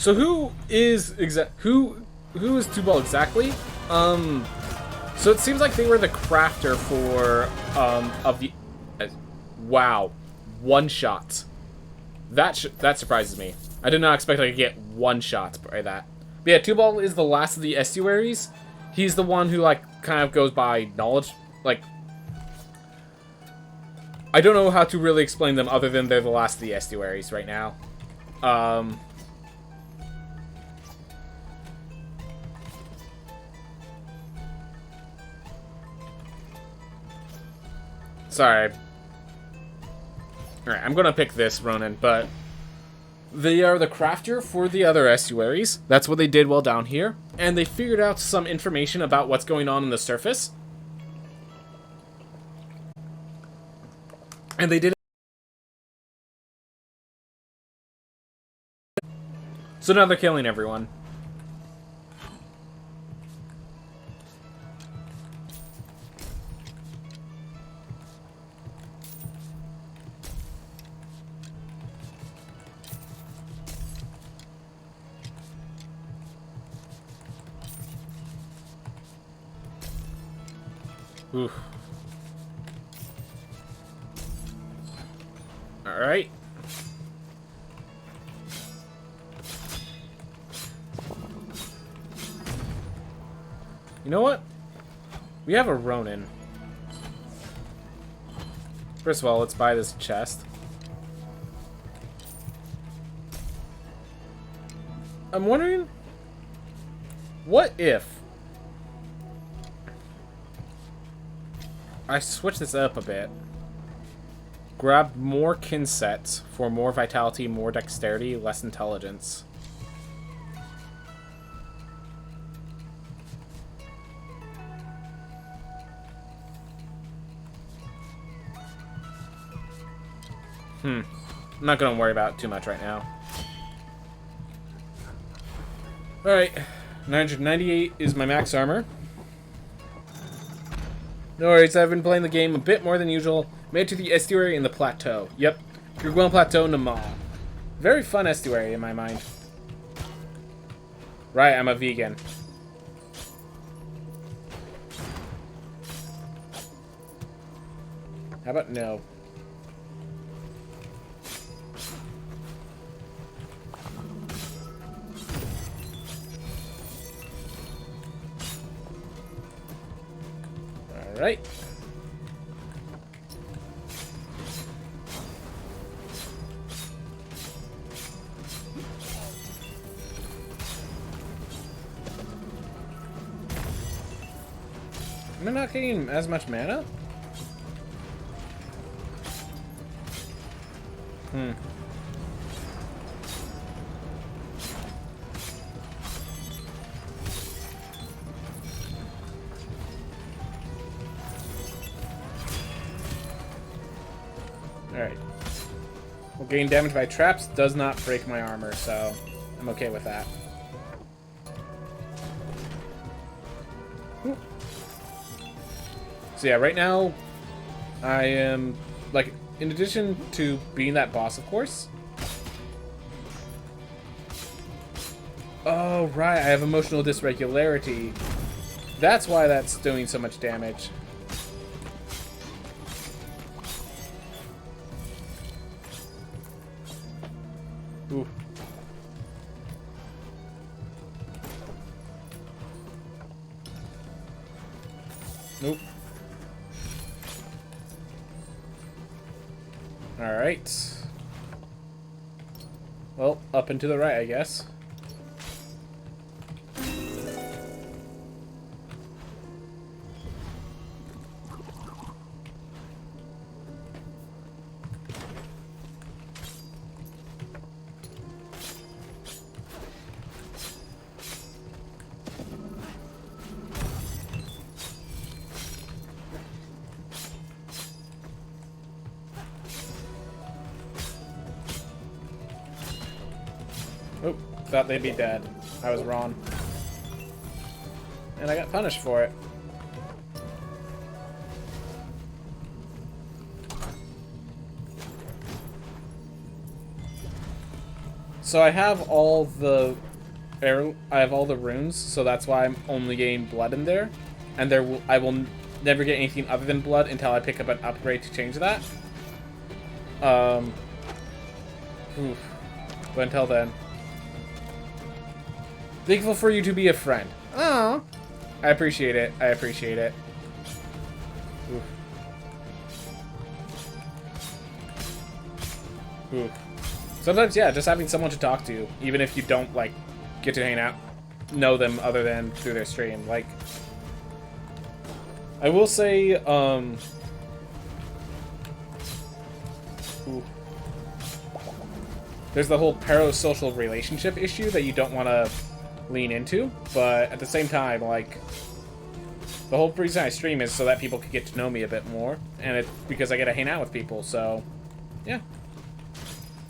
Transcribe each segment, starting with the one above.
So who is Tubal exactly? So it seems like they were the crafter for of the wow, one shot. That surprises me. I did not expect I could get one shot by that. But yeah, Tubal is the last of the estuaries. He's the one who like kind of goes by knowledge. Like, I don't know how to really explain them other than they're the last of the estuaries right now. Sorry. Alright, I'm gonna pick this Ronin, but they are the crafter for the other estuaries. That's what they did while down here. And they figured out some information about what's going on the surface. And they did it. So now they're killing everyone. Oof. Alright. You know what? We have a Ronin. First of all, let's buy this chest. I'm wondering, what if I switch this up a bit? Grab more kin sets for more vitality, more dexterity, less intelligence. I'm not gonna worry about it too much right now. Alright, 998 is my max armor. No worries, I've been playing the game a bit more than usual. Made it to the estuary in the plateau. Yep, Gurguan Plateau, Namal. Very fun estuary in my mind. Right, I'm a vegan. How about no? Alright. Am I not getting as much mana? Alright. Well, getting damaged by traps does not break my armor, so I'm okay with that. Ooh. So yeah, right now, I am, like, in addition to being that boss, of course. Oh, right, I have emotional dysregularity. That's why that's doing so much damage. Ooh. Nope. Alright. Well, up and to the right, I guess. Oop, thought they'd be dead. I was wrong. And I got punished for it. So I have all the I have all the runes, so that's why I'm only getting blood in there, and I will never get anything other than blood until I pick up an upgrade to change that. Oof. But until then, thankful for you to be a friend. Oh, I appreciate it. I appreciate it. Oof. Oof. Sometimes, yeah, just having someone to talk to, even if you don't, like, get to hang out, know them other than through their stream. Like, I will say, ooh. There's the whole parasocial relationship issue that you don't want to lean into, but at the same time, like, the whole reason I stream is so that people can get to know me a bit more, and it's because I get to hang out with people, so, yeah.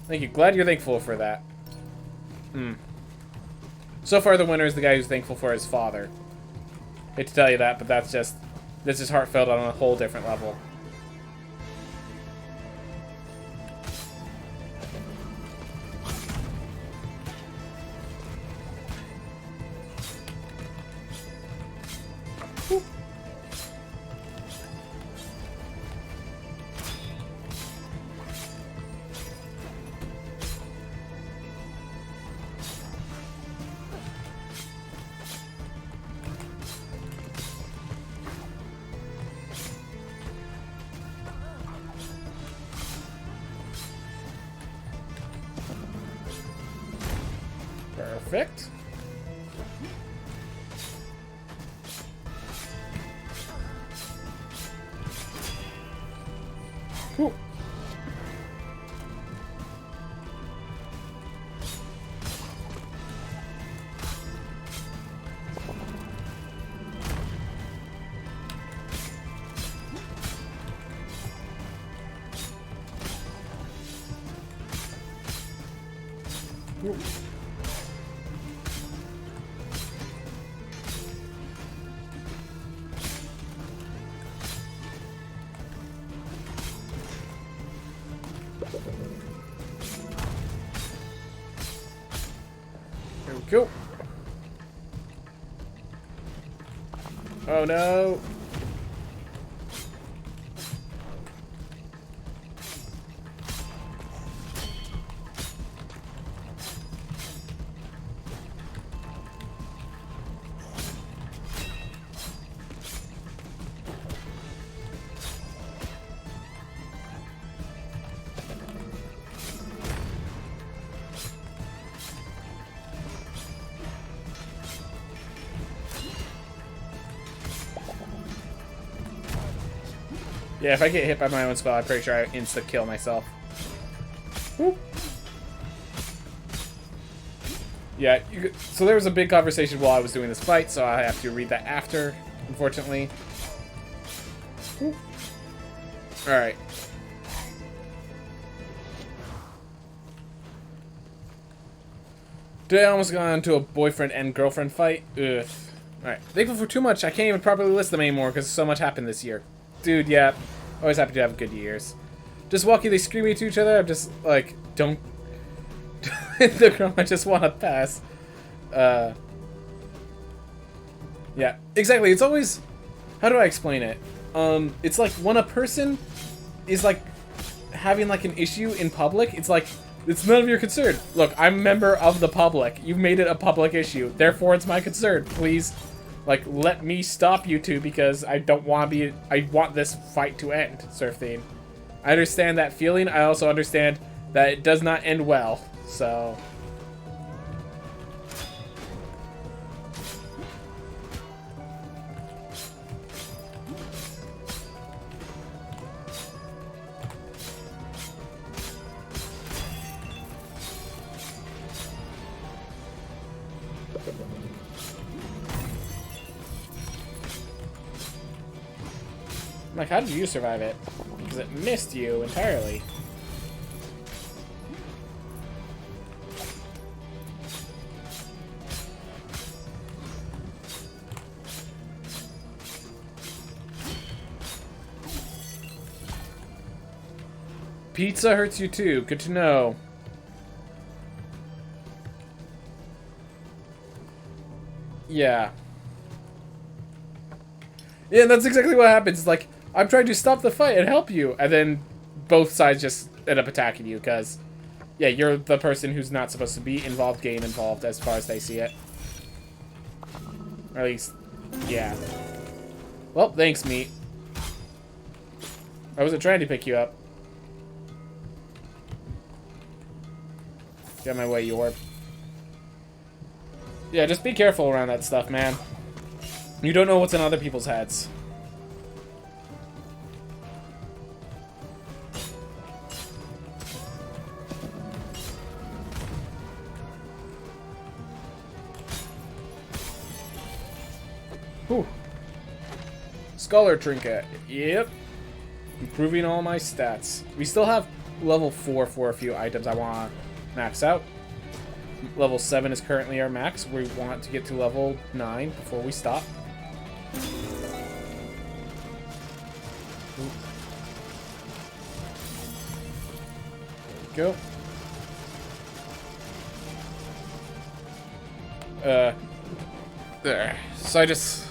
Thank you. Glad you're thankful for that. So far, the winner is the guy who's thankful for his father. Hate to tell you that, but this is heartfelt on a whole different level. Whoop. Perfect. Cool. Cool. There we go. Oh no. Yeah, if I get hit by my own spell, I'm pretty sure I insta-kill myself. Whoop. Yeah, so there was a big conversation while I was doing this fight, so I have to read that after, unfortunately. Whoop. Alright. Today I almost got into a boyfriend and girlfriend fight. Ugh. Alright. Thankful for too much. I can't even properly list them anymore because so much happened this year. Dude, yeah. Always happy to have good years. Just walking, they screaming to each other. I'm just like, don't. The girl, I just want to pass. Yeah, exactly. It's always. How do I explain it? It's like when a person is like having like an issue in public, it's like, it's none of your concern. Look, I'm a member of the public. You've made it a public issue. Therefore, it's my concern. Please. Like, let me stop you two because I don't want to be. I want this fight to end, sort of thing. I understand that feeling. I also understand that it does not end well. So. I'm like, how did you survive it? Because it missed you entirely. Pizza hurts you too. Good to know. Yeah. Yeah, that's exactly what happens. It's like, I'm trying to stop the fight and help you, and then both sides just end up attacking you, because, yeah, you're the person who's not supposed to be involved, getting involved, as far as they see it. Or at least, yeah. Well, thanks, meat. I wasn't trying to pick you up. Get my way, you orb. Yeah, just be careful around that stuff, man. You don't know what's in other people's heads. Whew. Scholar Trinket. Yep. Improving all my stats. We still have level 4 for a few items I want to max out. Level 7 is currently our max. We want to get to level 9 before we stop. There we go. There. So I just...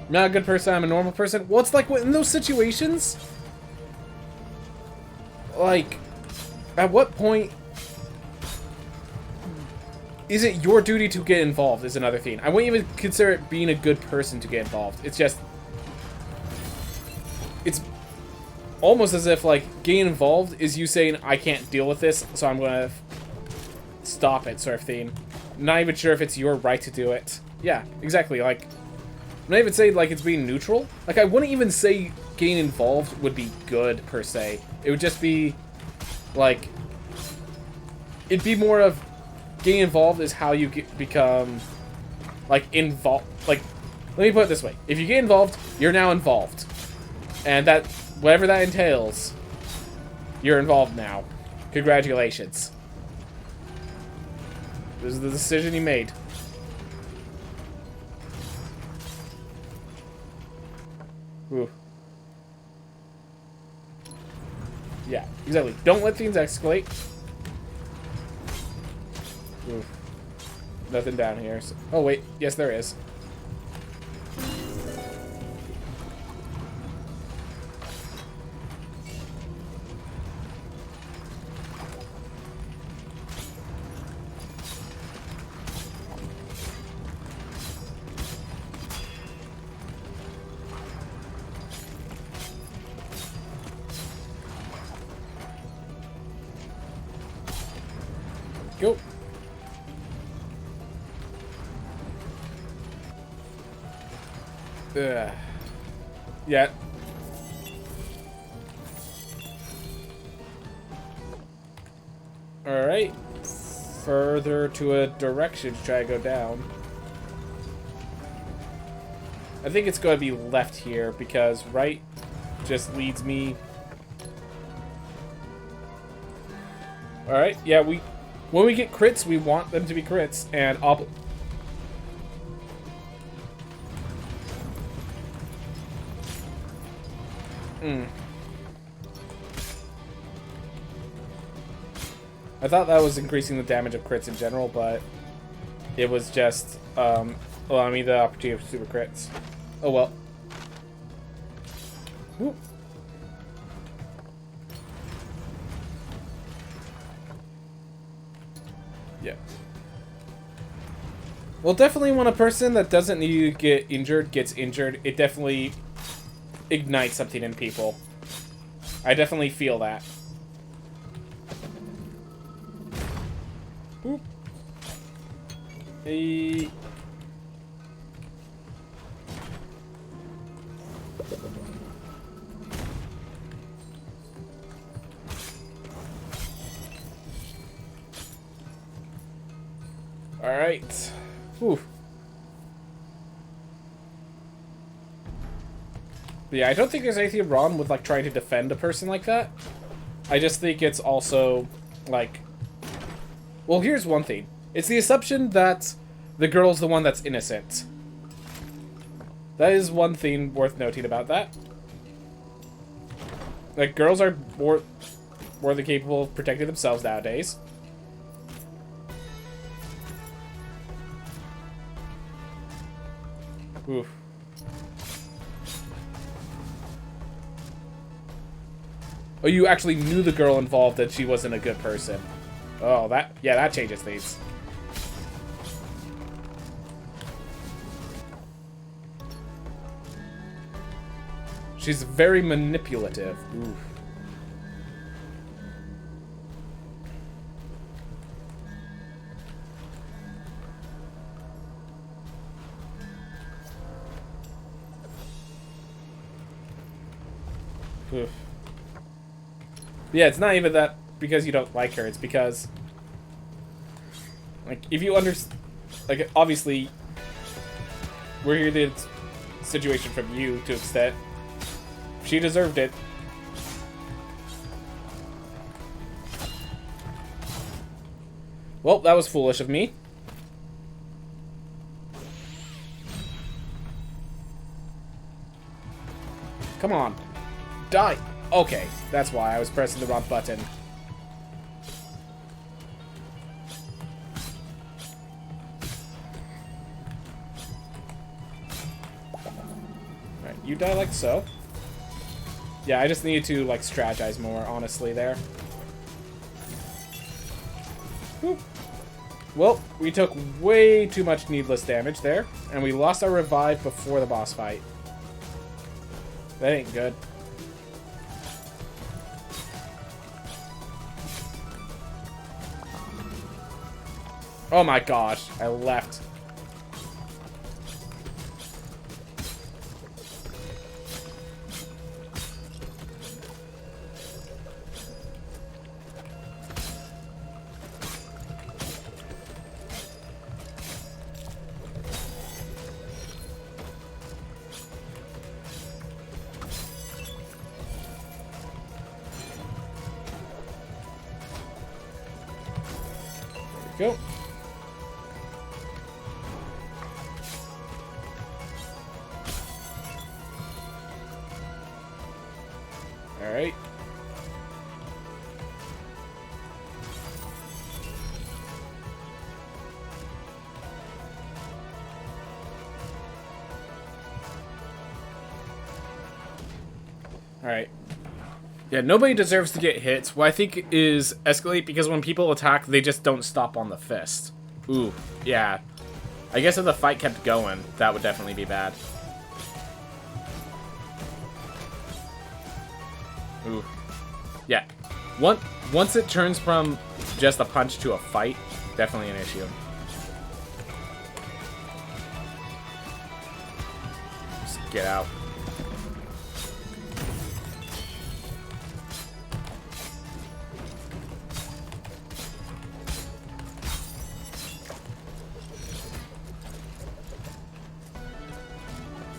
Not a good person, I'm a normal person. Well, it's like, in those situations... Like, at what point... Is it your duty to get involved is another thing. I wouldn't even consider it being a good person to get involved. It's just... It's almost as if, like, getting involved is you saying, I can't deal with this, so I'm gonna stop it, sort of thing. I'm not even sure if it's your right to do it. Yeah, exactly, like... I'm not even saying, like, it's being neutral. Like, I wouldn't even say getting involved would be good, per se. It would just be, like... It'd be more of... Getting involved is how you become, like, involved. Like, let me put it this way. If you get involved, you're now involved. And that, whatever that entails, you're involved now. Congratulations. This is the decision you made. Ooh. Yeah, exactly. Don't let things escalate. Oof. Nothing down here. So, oh, wait. Yes, there is. Go. Yeah. Alright. Further to a direction to try to go down. I think it's going to be left here because right just leads me... Alright, yeah, when we get crits, we want them to be crits, and I thought that was increasing the damage of crits in general, but it was just allowing me the opportunity for super crits. Oh well. Whoop. Yeah. Well, definitely when a person that doesn't need to get injured gets injured, it definitely ignites something in people. I definitely feel that. Whoop. Hey. All right. Whew. Yeah, I don't think there's anything wrong with, like, trying to defend a person like that. I just think it's also, like... Well, here's one thing. It's the assumption that the girl's the one that's innocent. That is one thing worth noting about that. Like, girls are more than capable of protecting themselves nowadays. Oof. Oh, you actually knew the girl involved that she wasn't a good person. Oh, that changes things. She's very manipulative. Oof. Oof. Yeah, it's not even that because you don't like her. It's because, like, if you understand, like, obviously, we're here the situation from you to an extent. She deserved it. Well, that was foolish of me. Come on. Die. Okay, that's why I was pressing the wrong button. Alright, you die like so. Yeah, I just needed to, like, strategize more, honestly, there. Whew. Well, we took way too much needless damage there, and we lost our revive before the boss fight. That ain't good. Oh my gosh, I left. There we go. Alright. Alright. Yeah, nobody deserves to get hit. What I think is escalate, because when people attack, they just don't stop on the fist. Ooh, yeah. I guess if the fight kept going, that would definitely be bad. Ooh. Yeah. Once it turns from just a punch to a fight, definitely an issue. Just get out.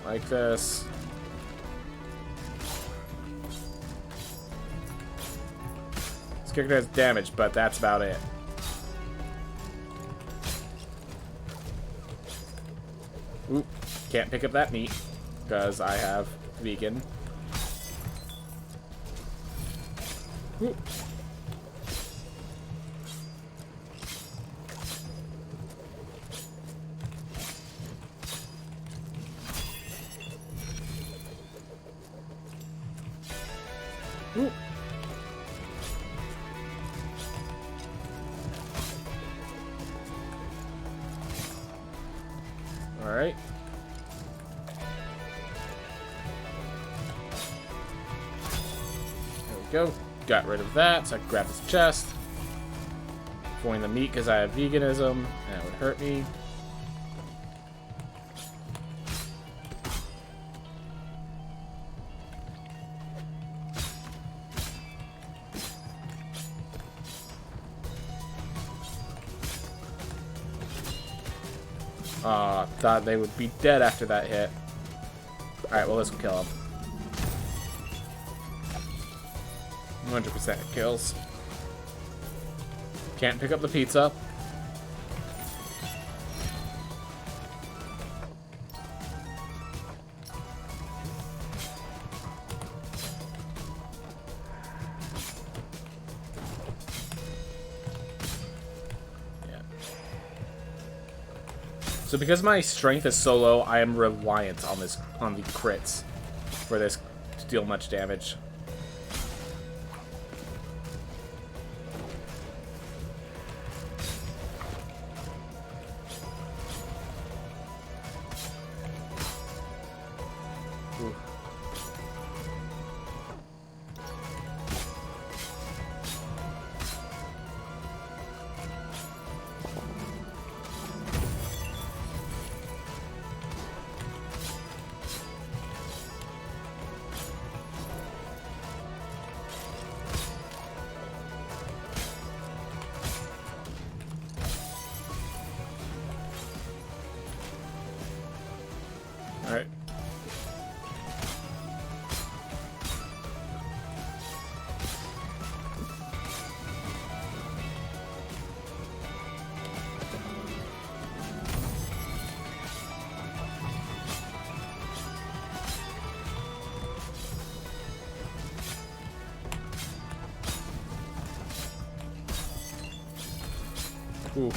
Like this. This character has damage, but that's about it. Oop. Can't pick up that meat, because I have vegan. Oop. Ooh. All right. There we go. Got rid of that, so I can grab his chest. Avoiding the meat because I have veganism, and that would hurt me. Thought they would be dead after that hit. Alright, well, this will kill him. 100% it kills. Can't pick up the pizza. So because my strength is so low, I am reliant on the crits for this to deal much damage. Ooh. Alright. Ooh.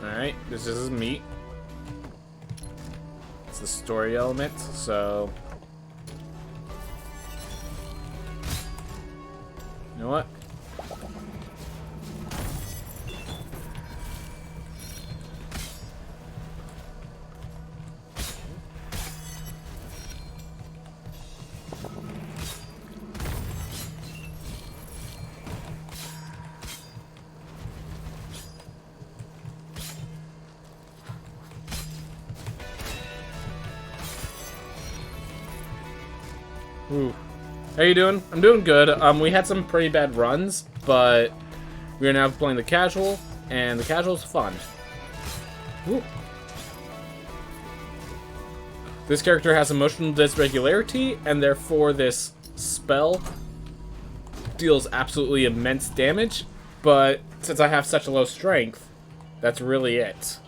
Alright, this is meat. It's the story element, so... You know what? Ooh. How you doing? I'm doing good. We had some pretty bad runs, but we are now playing the casual, and the casual's fun. Ooh. This character has emotional dysregularity, and therefore this spell deals absolutely immense damage, but since I have such a low strength, that's really it.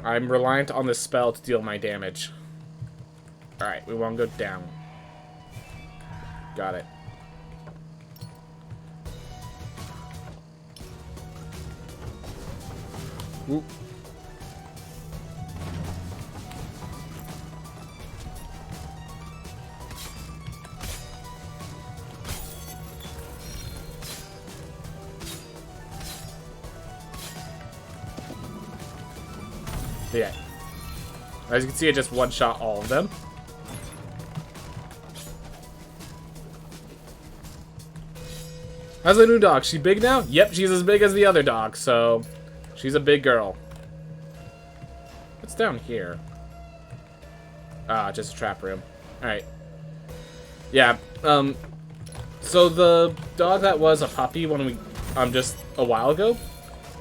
I'm reliant on this spell to deal my damage. Alright, we want to go down. Got it. Ooh. Yeah. As you can see, I just one-shot all of them. How's the new dog? She big now? Yep, she's as big as the other dog, so she's a big girl. What's down here? Ah, just a trap room. Alright. Yeah, so the dog that was a puppy when we, just a while ago,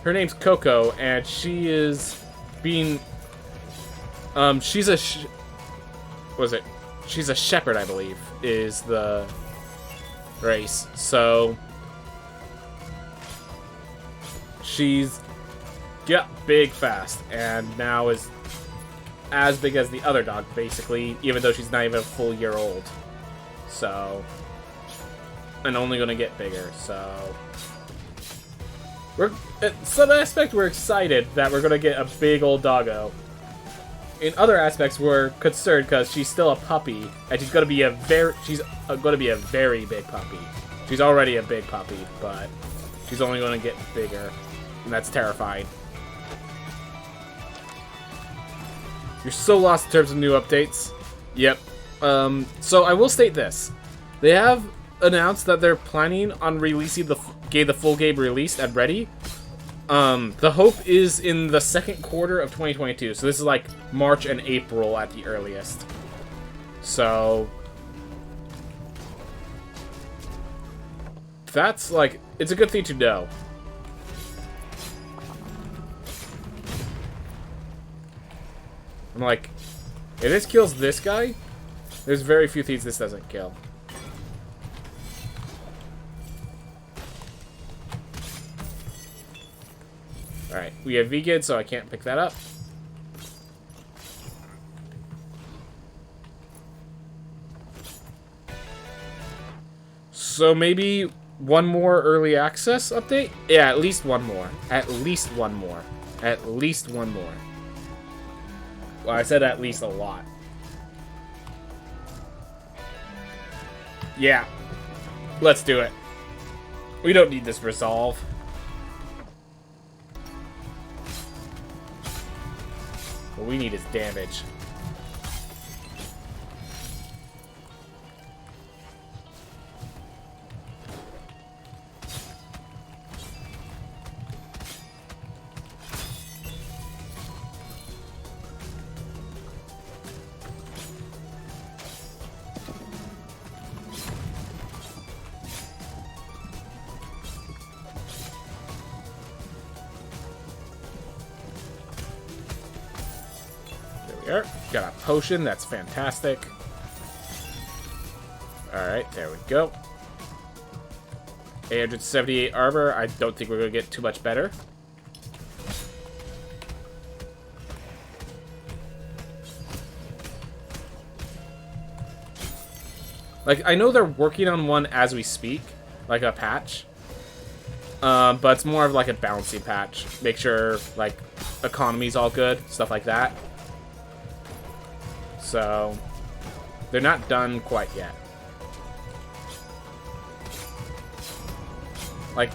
her name's Coco, and she is being, she's a, what is it? She's a shepherd, I believe, is the race, so she's got big fast, and now is as big as the other dog, basically, even though she's not even a full year old. So, and only gonna get bigger, so we're, in some aspect, we're excited that we're gonna get a big old doggo. In other aspects, we're concerned because she's still a puppy, and she's gonna be a very big puppy. She's already a big puppy, but she's only gonna get bigger, and that's terrifying. You're so lost in terms of new updates. Yep. So I will state this: they have announced that they're planning on releasing the full game released and ready. The hope is in the second quarter of 2022. So this is like March and April at the earliest. So that's like, it's a good thing to know. I'm like, if this kills this guy, there's very few things this doesn't kill. Alright, we have vegan, so I can't pick that up. So maybe one more early access update? Yeah, at least one more. At least one more. At least one more. Well, I said at least a lot. Yeah. Let's do it. We don't need this resolve. What we need is damage. Got a potion, that's fantastic. Alright, there we go. 878 armor, I don't think we're going to get too much better. Like, I know they're working on one as we speak, like a patch. But it's more of like a bouncy patch. Make sure, like, economy's all good, stuff like that. So, they're not done quite yet. Like,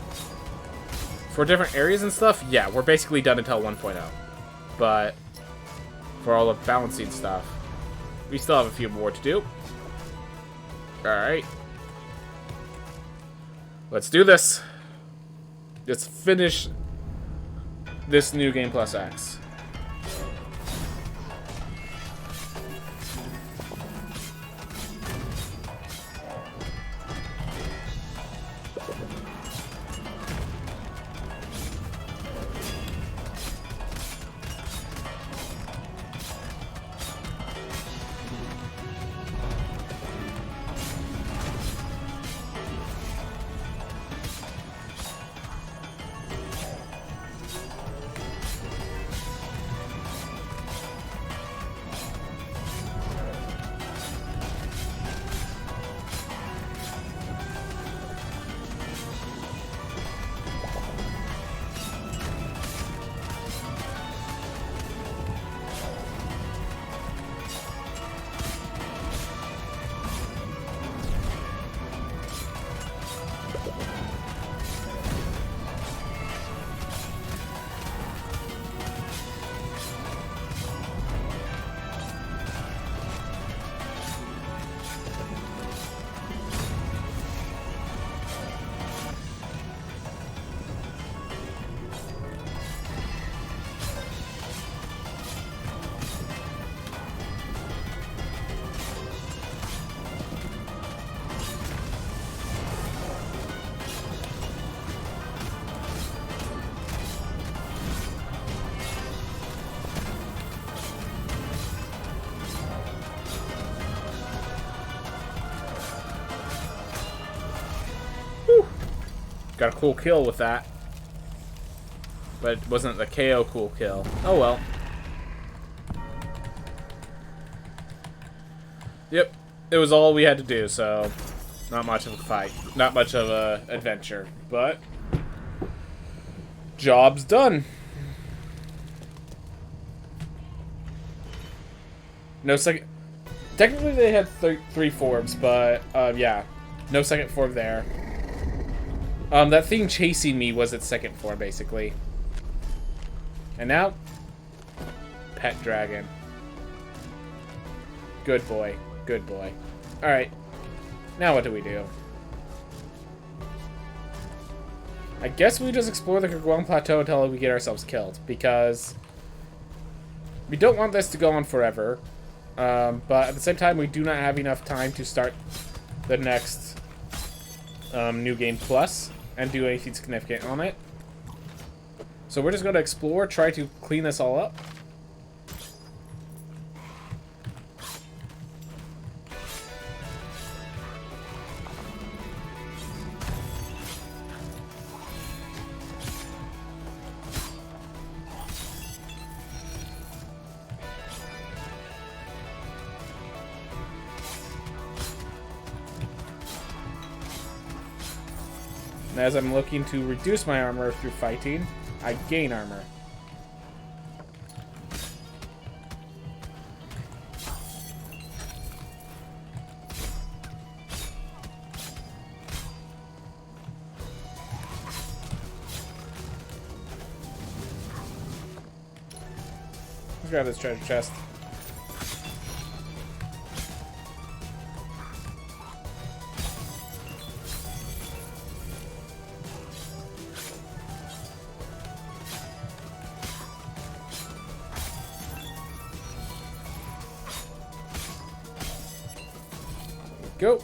for different areas and stuff, yeah, we're basically done until 1.0. But, for all the balancing stuff, we still have a few more to do. Alright. Let's do this. Let's finish this New Game Plus X. Got a cool kill with that. But it wasn't the KO cool kill. Oh well. Yep. It was all we had to do, so not much of a fight. Not much of a adventure. But job's done. No second. Technically they had three forms, but yeah. No second form there. That thing chasing me was its second form, basically. And now, pet dragon. Good boy. Good boy. Alright. Now what do we do? I guess we just explore the Kagwang Plateau until we get ourselves killed, because we don't want this to go on forever. But at the same time, we do not have enough time to start the next New Game Plus and do anything significant on it. So we're just going to explore, try to clean this all up. And as I'm looking to reduce my armor through fighting, I gain armor. Let's grab this treasure chest. Go.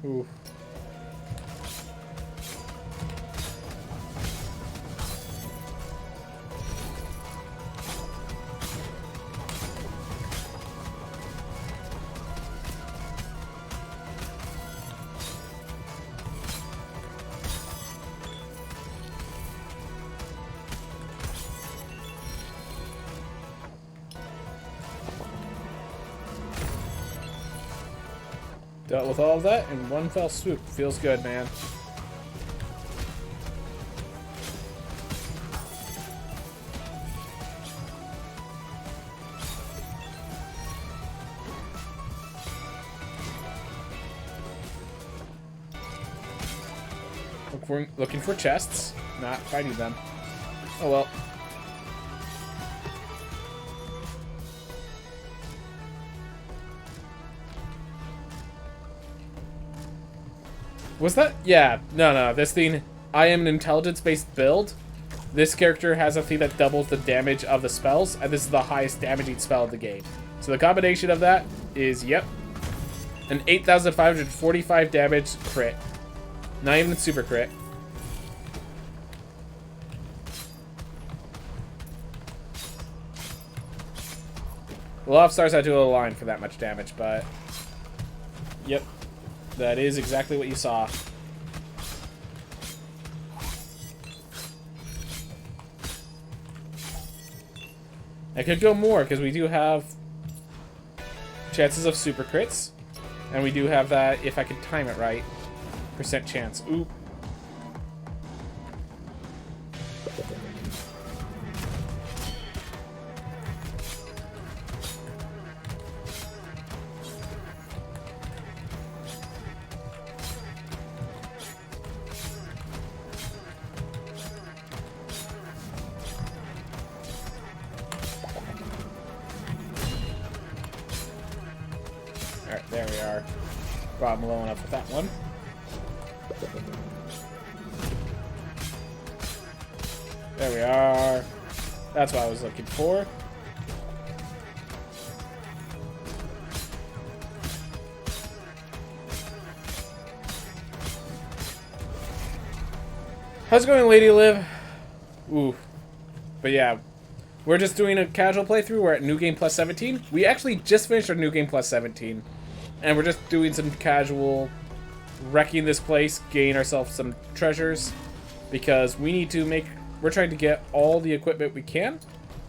Ooh. Dealt with all of that in one fell swoop. Feels good, man. Looking for chests, not finding them. Oh well. Was that? Yeah. No. This thing, I am an intelligence-based build. This character has a thing that doubles the damage of the spells, and this is the highest damaging spell of the game. So the combination of that is, yep, an 8,545 damage crit. Not even a super crit. The Law of Stars had to align for that much damage, but yep. That is exactly what you saw. I could go more, because we do have chances of super crits. And we do have that, if I can time it right, percent chance. Oop. Alright, there we are. Bottom low enough with that one. There we are. That's what I was looking for. How's it going, Lady Liv? Ooh. But yeah, we're just doing a casual playthrough. We're at New Game Plus 17. We actually just finished our New Game Plus 17. And we're just doing some casual wrecking this place, gain ourselves some treasures. Because we need to make... We're trying to get all the equipment we can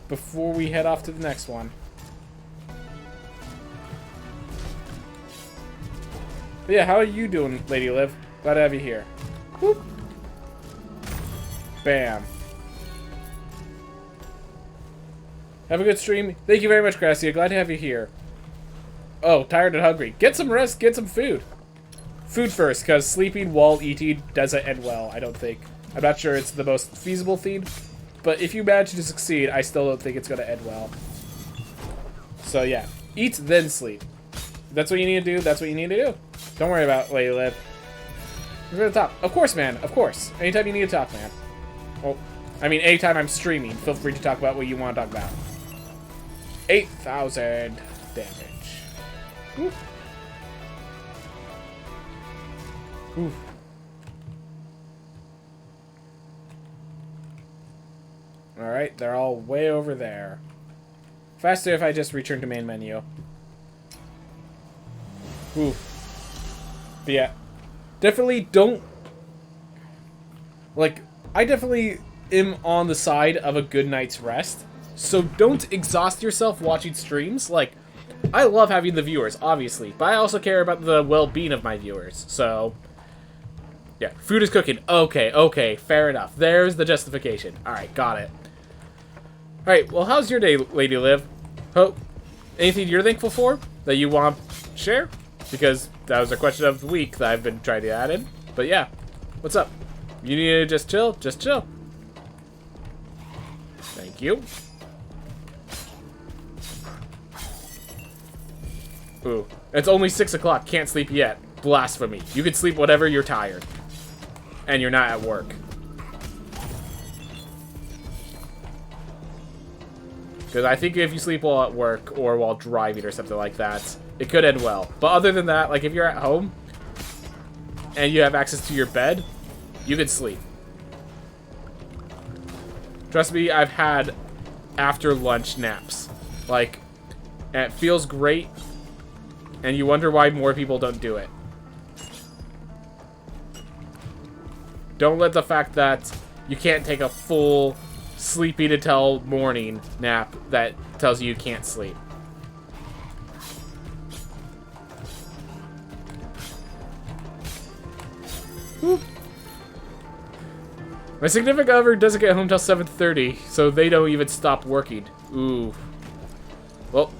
before we head off to the next one. But yeah, how are you doing, Lady Liv? Glad to have you here. Whoop. Bam. Have a good stream. Thank you very much, Gracia. Glad to have you here. Oh, tired and hungry. Get some rest, get some food. Food first, because sleeping while eating doesn't end well, I don't think. I'm not sure it's the most feasible thing, but if you manage to succeed, I still don't think it's going to end well. So yeah, eat, then sleep. If that's what you need to do, that's what you need to do. Don't worry about Lady Liv. We're going to talk. Of course, man. Of course. Anytime you need to talk, man. Well, I mean, anytime I'm streaming, feel free to talk about what you want to talk about. 8,000 damage. Oof. Oof. Alright, they're all way over there. Faster if I just return to main menu. Oof. But yeah, definitely don't... Like, I definitely am on the side of a good night's rest. So don't exhaust yourself watching streams. Like, I love having the viewers, obviously. But I also care about the well-being of my viewers. So, yeah, food is cooking. Okay, fair enough. There's the justification. Alright, got it. Alright, well, how's your day, Lady Liv? Oh, anything you're thankful for that you want to share? Because that was a question of the week that I've been trying to add in. But yeah, what's up? You need to just chill? Just chill. Thank you. Ooh, it's only 6 o'clock. Can't sleep yet. Blasphemy. You can sleep whenever you're tired. And you're not at work. Because I think if you sleep while at work or while driving or something like that, it could end well. But other than that, like if you're at home and you have access to your bed, you can sleep. Trust me, I've had after lunch naps. Like, and it feels great, and you wonder why more people don't do it. Don't let the fact that you can't take a full sleeping until morning nap that tells you can't sleep. Woo. My significant other doesn't get home till 7:30, so they don't even stop working. Ooh. Well,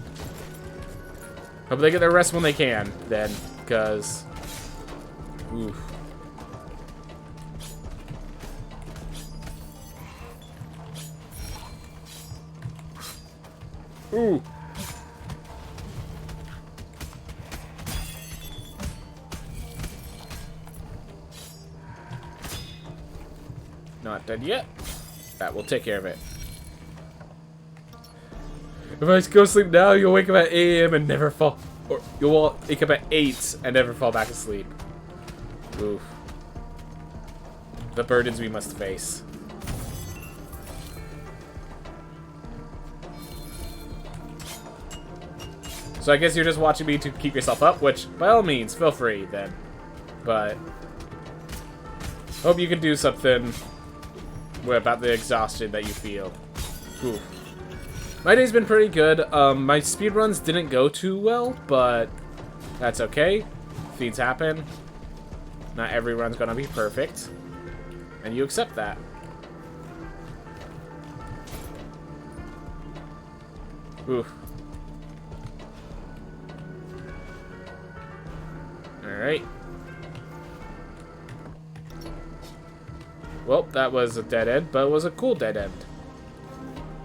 hope they get their rest when they can, then, because... Ooh. Ooh. Not dead yet. That will take care of it. If I go sleep now, you'll wake up at 8 AM and never fall... Or you'll wake up at 8 and never fall back asleep. Oof. The burdens we must face. So I guess you're just watching me to keep yourself up, which, by all means, feel free, then. But... hope you can do something about the exhaustion that you feel. Ooh. My day's been pretty good. My speedruns didn't go too well, but that's okay. Things happen. Not every run's gonna be perfect. And you accept that. Ooh. Alright. Well, that was a dead end, but it was a cool dead end.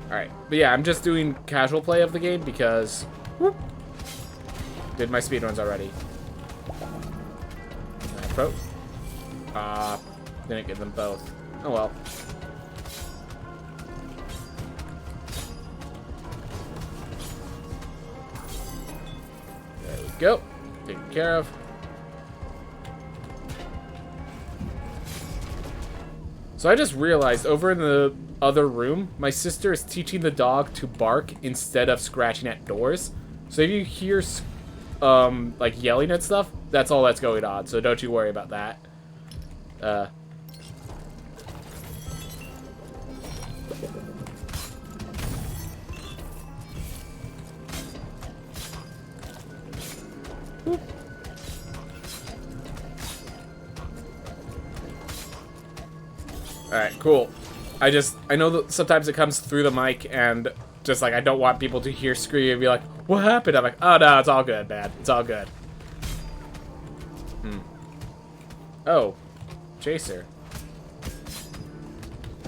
Alright, but yeah, I'm just doing casual play of the game because... whoop, did my speedruns already. Pro. Didn't get them both. Oh well. There we go. Taken care of. So I just realized over in the other room, my sister is teaching the dog to bark instead of scratching at doors. So if you hear, like yelling at stuff, that's all that's going on. So don't you worry about that. Alright, cool. I know that sometimes it comes through the mic and just like I don't want people to hear screaming and be like, what happened? I'm like, oh no, it's all good, man. It's all good. Oh. Chaser.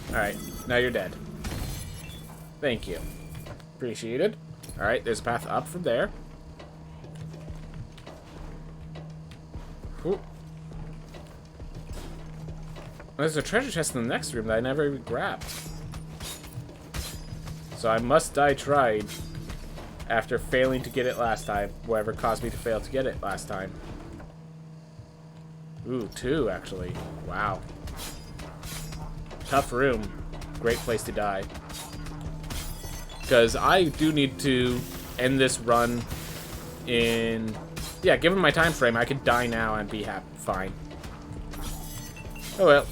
Alright, now you're dead. Thank you. Appreciated. Alright, there's a path up from there. Ooh. There's a treasure chest in the next room that I never even grabbed. So I must die tried after failing to get it last time. Whatever caused me to fail to get it last time. Ooh, 2 actually. Wow. Tough room. Great place to die. Because I do need to end this run in yeah, given my time frame, I could die now and be fine. Oh well.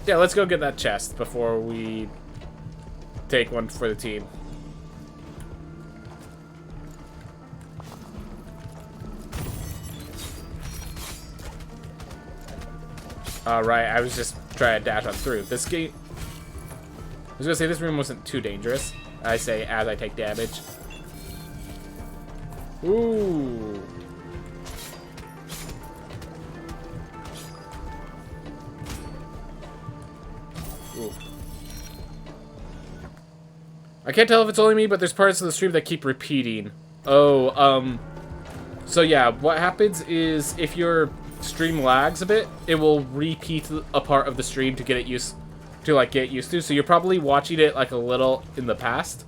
Yeah, let's go get that chest before we take one for the team. Right, I was just trying to dash on through. This gate... I was gonna say this room wasn't too dangerous. I say as I take damage. Ooh. Ooh. I can't tell if it's only me, but there's parts of the stream that keep repeating. Oh, so yeah, what happens is if your stream lags a bit, it will repeat a part of the stream to get used to. So you're probably watching it like a little in the past.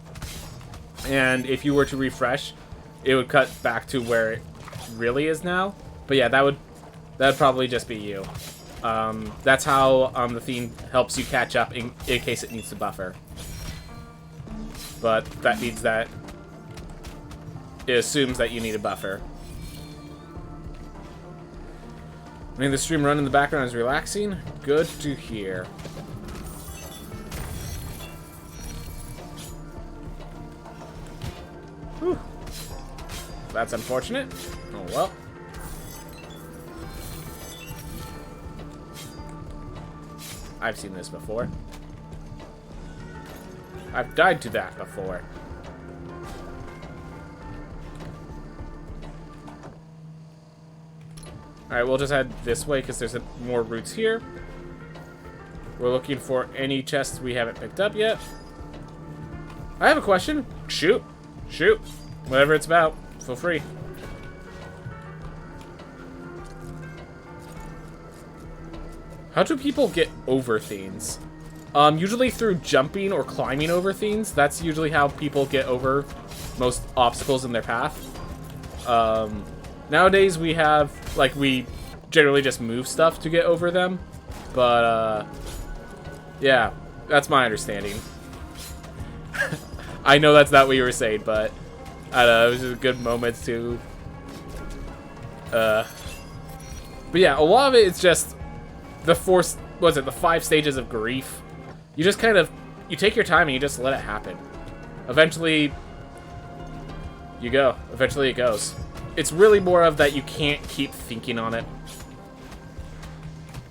And if you were to refresh, it would cut back to where it really is now. But yeah, that'd probably just be you. That's how the theme helps you catch up in case it needs to buffer. But that means that it assumes that you need a buffer. I mean, the stream run in the background is relaxing. Good to hear. Whew. That's unfortunate. Oh well. I've seen this before. I've died to that before. Alright, we'll just head this way because there's more routes here. We're looking for any chests we haven't picked up yet. I have a question. Shoot. Shoot. Whatever it's about. Feel free. How do people get over things? Usually through jumping or climbing over things. That's usually how people get over most obstacles in their path. Nowadays we have, like, we generally just move stuff to get over them. But, yeah, that's my understanding. I know that's not what you were saying, but I don't know, it was just a good moment to... But yeah, a lot of it is just the the 5 stages of grief. You just kind of, you take your time and you just let it happen. Eventually, you go. Eventually it goes. It's really more of that you can't keep thinking on it.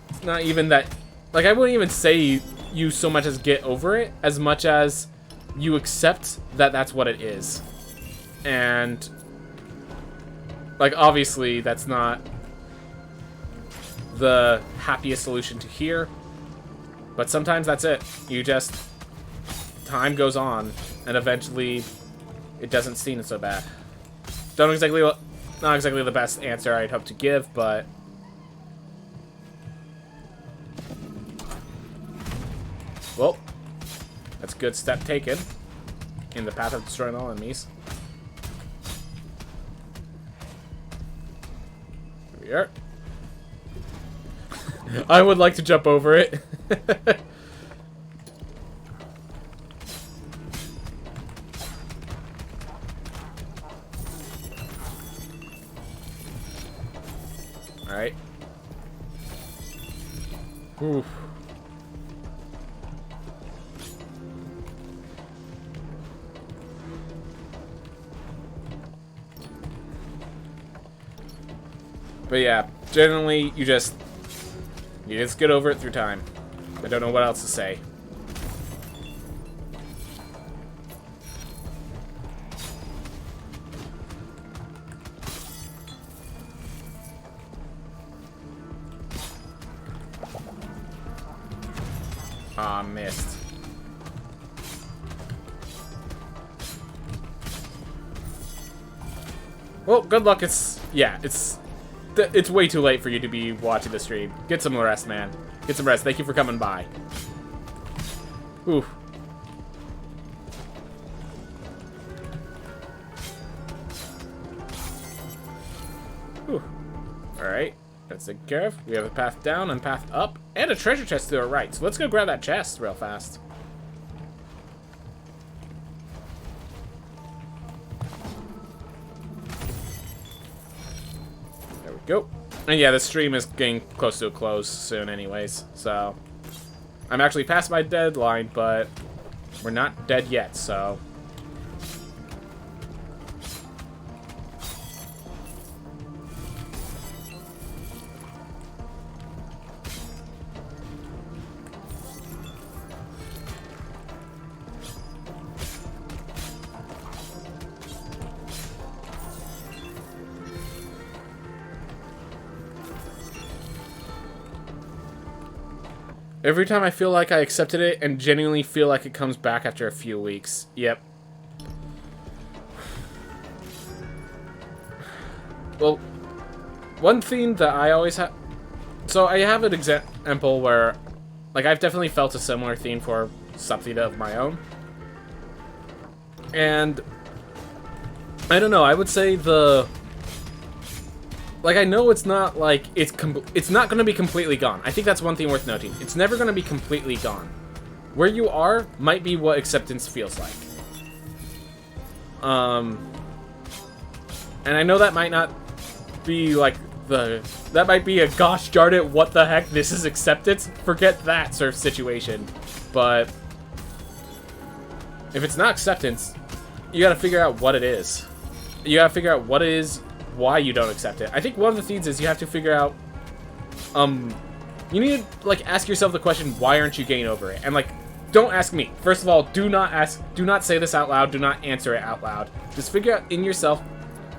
It's not even that, like, I wouldn't even say you so much as get over it, as much as you accept that that's what it is. And, like, obviously that's not the happiest solution to hear, but sometimes that's it. You just, time goes on, and eventually it doesn't seem so bad. Not exactly the best answer I'd hope to give, but well, that's a good step taken in the path of destroying all enemies. Here we are. I would like to jump over it. Alright. Oof. But yeah, generally you just get over it through time. I don't know what else to say. Ah, missed. Well, good luck. It's way too late for you to be watching the stream. Get some rest, man. Get some rest. Thank you for coming by. Oof. Whew. Alright. That's taken care of. We have a path down and path up, and a treasure chest to our right. So let's go grab that chest real fast. go. And yeah, the stream is getting close to a close soon anyways, so... I'm actually past my deadline, but we're not dead yet, so... Every time I feel like I accepted it and genuinely feel like it comes back after a few weeks. Yep. Well, one thing that I always have... So I have an example where, like, I've definitely felt a similar theme for something of my own. And I don't know, I would say the... Like, I know it's not, like, it's not going to be completely gone. I think that's one thing worth noting. It's never going to be completely gone. Where you are might be what acceptance feels like. And I know that might not be, like, that might be a gosh darn it, what the heck, this is acceptance? Forget that sort of situation. But if it's not acceptance, you gotta figure out what it is. You gotta figure out what it is, why you don't accept it. I think one of the things is you have to figure out, you need to, like, ask yourself the question, why aren't you getting over it? And, like, don't ask me. First of all, do not say this out loud, do not answer it out loud. Just figure out in yourself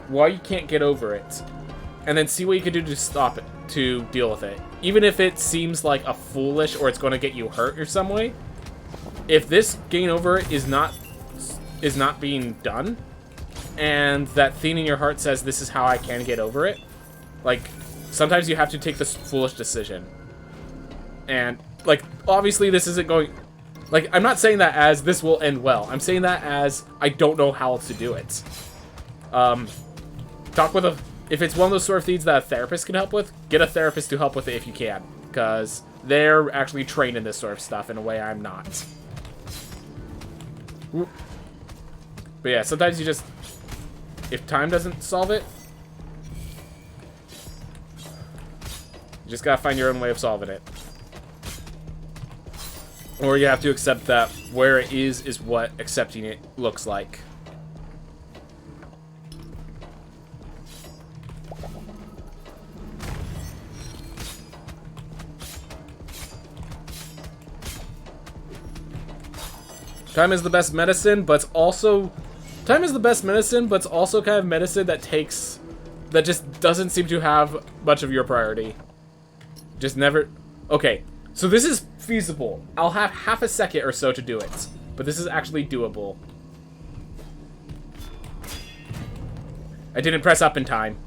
why you can't get over it. And then see what you can do to stop it, to deal with it. Even if it seems like a foolish or it's going to get you hurt or some way, if this getting over it is not being done, and that thing in your heart says, this is how I can get over it, like, sometimes you have to take this foolish decision. And, like, obviously this isn't going... Like, I'm not saying that as, this will end well. I'm saying that as, I don't know how to do it. Talk with a... If it's one of those sort of things that a therapist can help with, get a therapist to help with it if you can. Because they're actually trained in this sort of stuff in a way I'm not. But yeah, sometimes you just... If time doesn't solve it, you just gotta find your own way of solving it. Or you have to accept that where it is what accepting it looks like. Time is the best medicine, but it's also... Time is the best medicine, but it's also kind of medicine that just doesn't seem to have much of your priority. Just never... Okay, so this is feasible. I'll have half a second or so to do it, but this is actually doable. I didn't press up in time.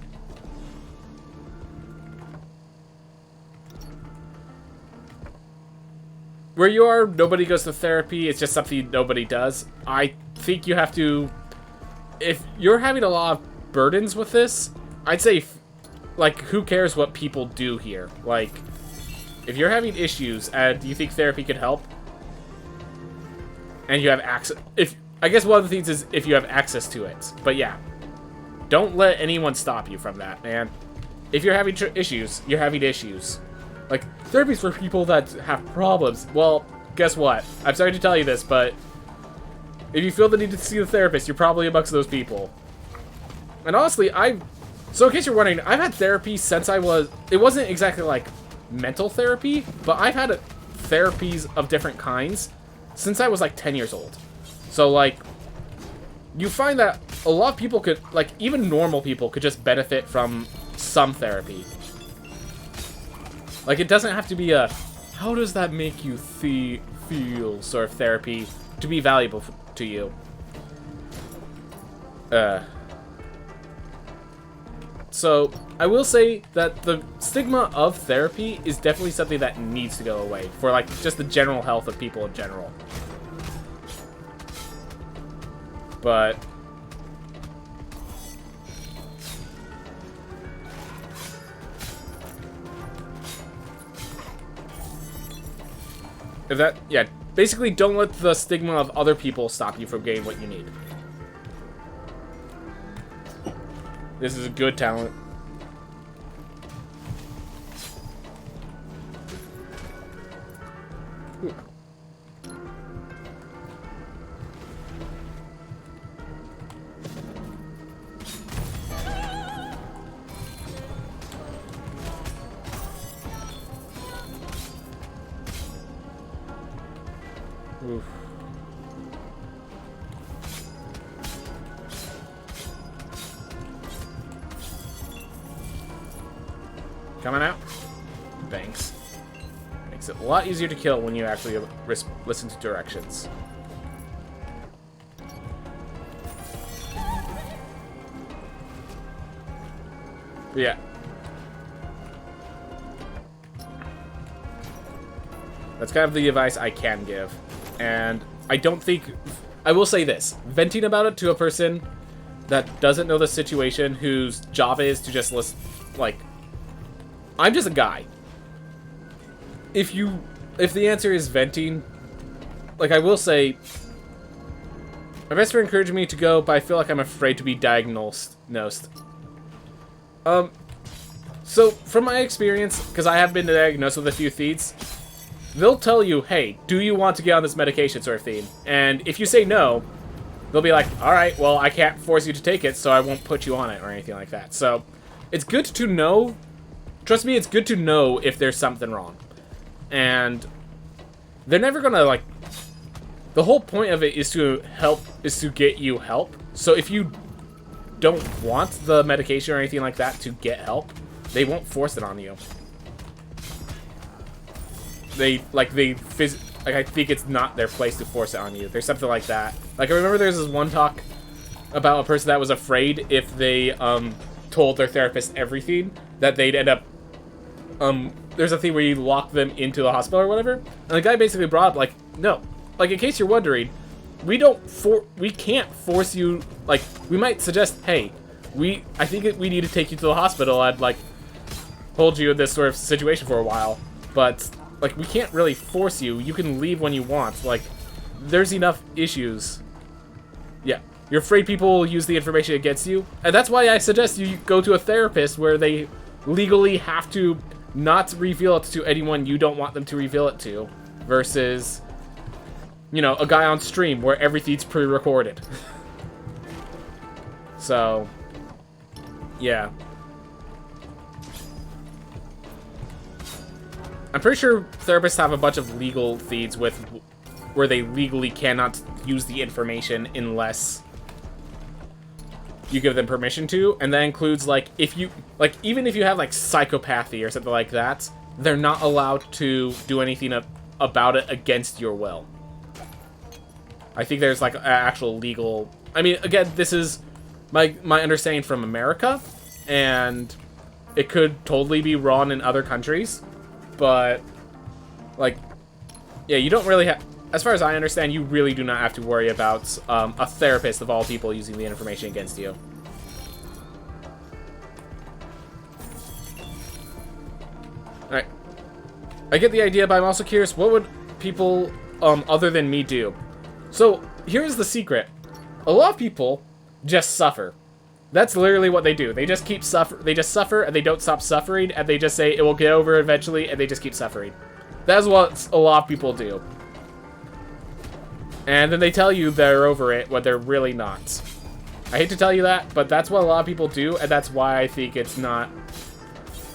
Where you are, nobody goes to therapy. It's just something nobody does. I think you have to... If you're having a lot of burdens with this, I'd say, like, who cares what people do here? Like, if you're having issues and you think therapy could help, and you have access... I guess one of the things is if you have access to it. But yeah, don't let anyone stop you from that, man. If you're having issues, you're having issues. Like, therapy's for people that have problems. Well, guess what? I'm sorry to tell you this, but if you feel the need to see a therapist, you're probably amongst those people. And honestly, so in case you're wondering, I've had therapy since I was... It wasn't exactly like mental therapy, but I've had therapies of different kinds since I was like 10 years old. So, like, you find that a lot of people could, like, even normal people could just benefit from some therapy. Like, it doesn't have to be a, how does that make you feel sort of therapy to be valuable to you. So, I will say that the stigma of therapy is definitely something that needs to go away for, like, just the general health of people in general. But... if that, yeah, basically don't let the stigma of other people stop you from getting what you need. This is a good talent. Oof. Coming out. Thanks. Makes it a lot easier to kill when you actually listen to directions. But yeah. That's kind of the advice I can give. And I don't think... I will say this. Venting about it to a person that doesn't know the situation, whose job is to just listen... Like, I'm just a guy. If the answer is venting, like, I will say... My best friend encouraged me to go, but I feel like I'm afraid to be diagnosed. So, from my experience, because I have been diagnosed with a few thieves, they'll tell you, hey, do you want to get on this medication sort of thing? And if you say no, they'll be like, alright, well, I can't force you to take it, so I won't put you on it or anything like that. So, it's good to know. Trust me, it's good to know if there's something wrong. And they're never gonna, like... The whole point of it is to get you help. So if you don't want the medication or anything like that to get help, they won't force it on you. I think it's not their place to force it on you. There's something like that. Like, I remember there's this one talk about a person that was afraid if they, told their therapist everything, that they'd end up, there's a thing where you lock them into the hospital or whatever. And the guy basically brought up, like, no. Like, in case you're wondering, we can't force you, like, we might suggest, hey, I think we need to take you to the hospital and, like, hold you in this sort of situation for a while. But, like, we can't really force you. You can leave when you want. Like, there's enough issues. Yeah. You're afraid people will use the information against you. And that's why I suggest you go to a therapist where they legally have to not reveal it to anyone you don't want them to reveal it to. Versus, you know, a guy on stream where everything's pre-recorded. So, yeah. I'm pretty sure therapists have a bunch of legal feeds where they legally cannot use the information unless you give them permission to, and that includes, like, even if you have, like, psychopathy or something like that, they're not allowed to do anything about it against your will. I think there's, like, actual legal... I mean, again, this is my understanding from America, and it could totally be wrong in other countries, but, like, yeah, you don't really have... As far as I understand, you really do not have to worry about a therapist, of all people, using the information against you. Alright. I get the idea, but I'm also curious, what would people other than me do? So, here's the secret. A lot of people just suffer. That's literally what they do. They just keep they just suffer, and they don't stop suffering, and they just say it will get over eventually, and they just keep suffering. That's what a lot of people do. And then they tell you they're over it when they're really not. I hate to tell you that, but that's what a lot of people do, and that's why I think it's not...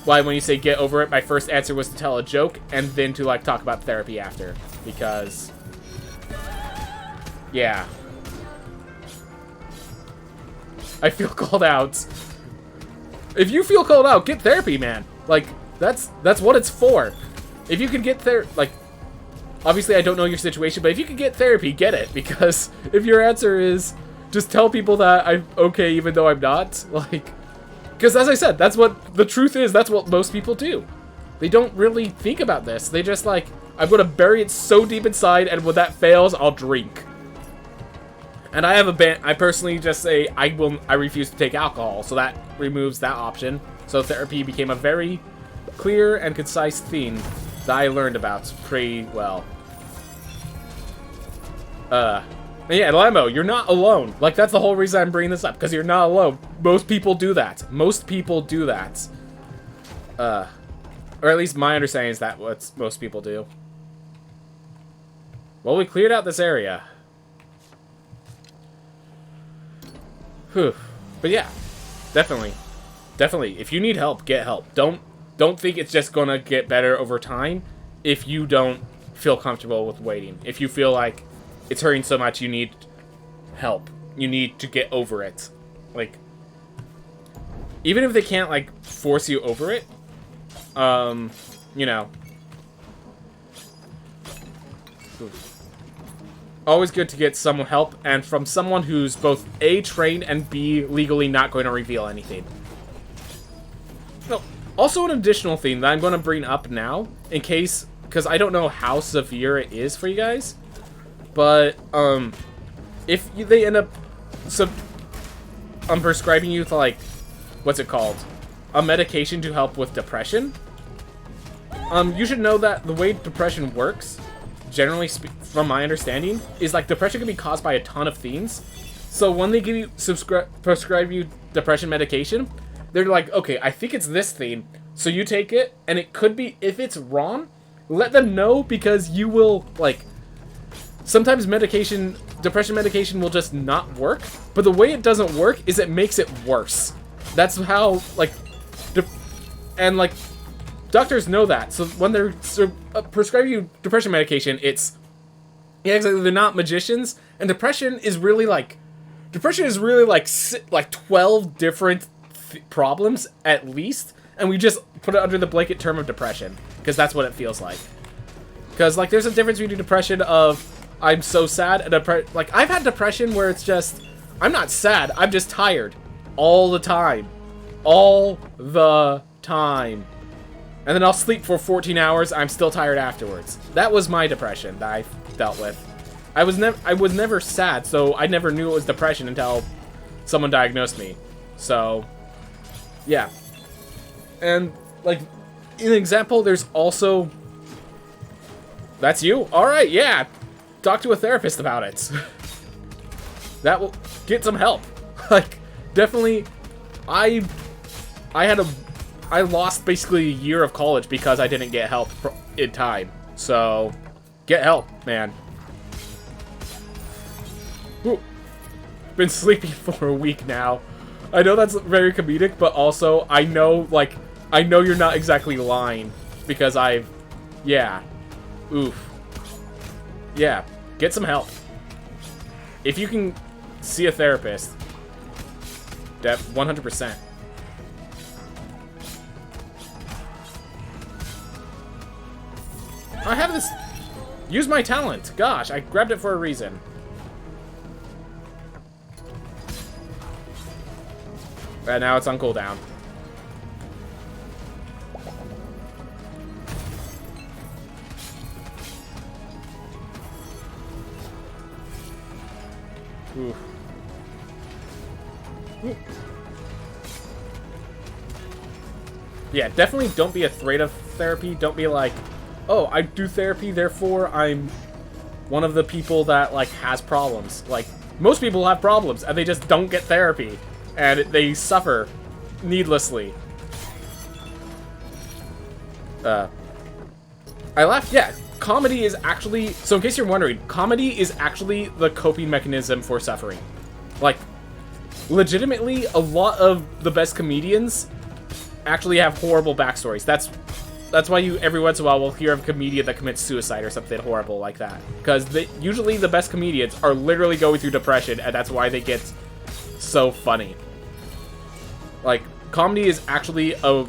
Why when you say get over it, my first answer was to tell a joke, and then to, like, talk about therapy after. Because... yeah. I feel called out. If you feel called out, get therapy, man. Like, that's what it's for. If you can get like, obviously I don't know your situation, but if you can get therapy, get it. Because if your answer is just tell people that I'm okay even though I'm not, like, because as I said, that's what the truth is. That's what most people do. They don't really think about this. They just, like, I'm gonna bury it so deep inside, and when that fails, I'll drink. And I have a ban. I personally just say I refuse to take alcohol, so that removes that option. So therapy became a very clear and concise theme that I learned about pretty well. And yeah, Lambo, you're not alone. Like, that's the whole reason I'm bringing this up, because you're not alone. Most people do that. Most people do that. Or at least my understanding is that what most people do. Well, we cleared out this area. Whew. But yeah, definitely. If you need help, get help. Don't think it's just gonna get better over time if you don't feel comfortable with waiting. If you feel like it's hurting so much, you need help. You need to get over it. Like, even if they can't, like, force you over it, you know. Always good to get some help, and from someone who's both A, trained, and B, legally not going to reveal anything. No, also an additional thing that I'm going to bring up now, in case, because I don't know how severe it is for you guys, but, if they end up prescribing you, like, what's it called? A medication to help with depression. You should know that the way depression works, generally from my understanding, is like depression can be caused by a ton of things. So when they give you prescribe you depression medication, they're like, okay, I think it's this thing, so you take it, and it could be, if it's wrong, let them know, because you will, like, sometimes depression medication will just not work, but the way it doesn't work is it makes it worse. That's how, like, and, like, doctors know that, so when they're prescribing you depression medication, it's, yeah, exactly, they're not magicians, and depression is really, like, 12 different problems, at least, and we just put it under the blanket term of depression, because that's what it feels like. Because, like, there's a difference between depression of, I'm so sad, and like, I've had depression where it's just, I'm not sad, I'm just tired. All the time. All the time. And then I'll sleep for 14 hours, I'm still tired afterwards. That was my depression that I dealt with. I was never sad, so I never knew it was depression until someone diagnosed me. So, yeah. And, like, an example, there's also... That's you? Alright, yeah. Talk to a therapist about it. That will get some help. Like, definitely, I lost basically a year of college because I didn't get help in time. So, get help, man. Ooh. Been sleeping for a week now. I know that's very comedic, but also, I know you're not exactly lying. Because yeah. Oof. Yeah, get some help. If you can see a therapist, that 100%. I have this. Use my talent. Gosh, I grabbed it for a reason. And now it's on cooldown. Oof. Ooh. Yeah, definitely don't be afraid of therapy. Don't be like, oh, I do therapy, therefore I'm one of the people that, like, has problems. Like, most people have problems, and they just don't get therapy. And they suffer needlessly. I laughed, yeah. Comedy is actually, so in case you're wondering, comedy is actually the coping mechanism for suffering. Like, legitimately, a lot of the best comedians actually have horrible backstories. That's why you, every once in a while, will hear of a comedian that commits suicide or something horrible like that. Because usually the best comedians are literally going through depression, and that's why they get so funny. Like, comedy is actually a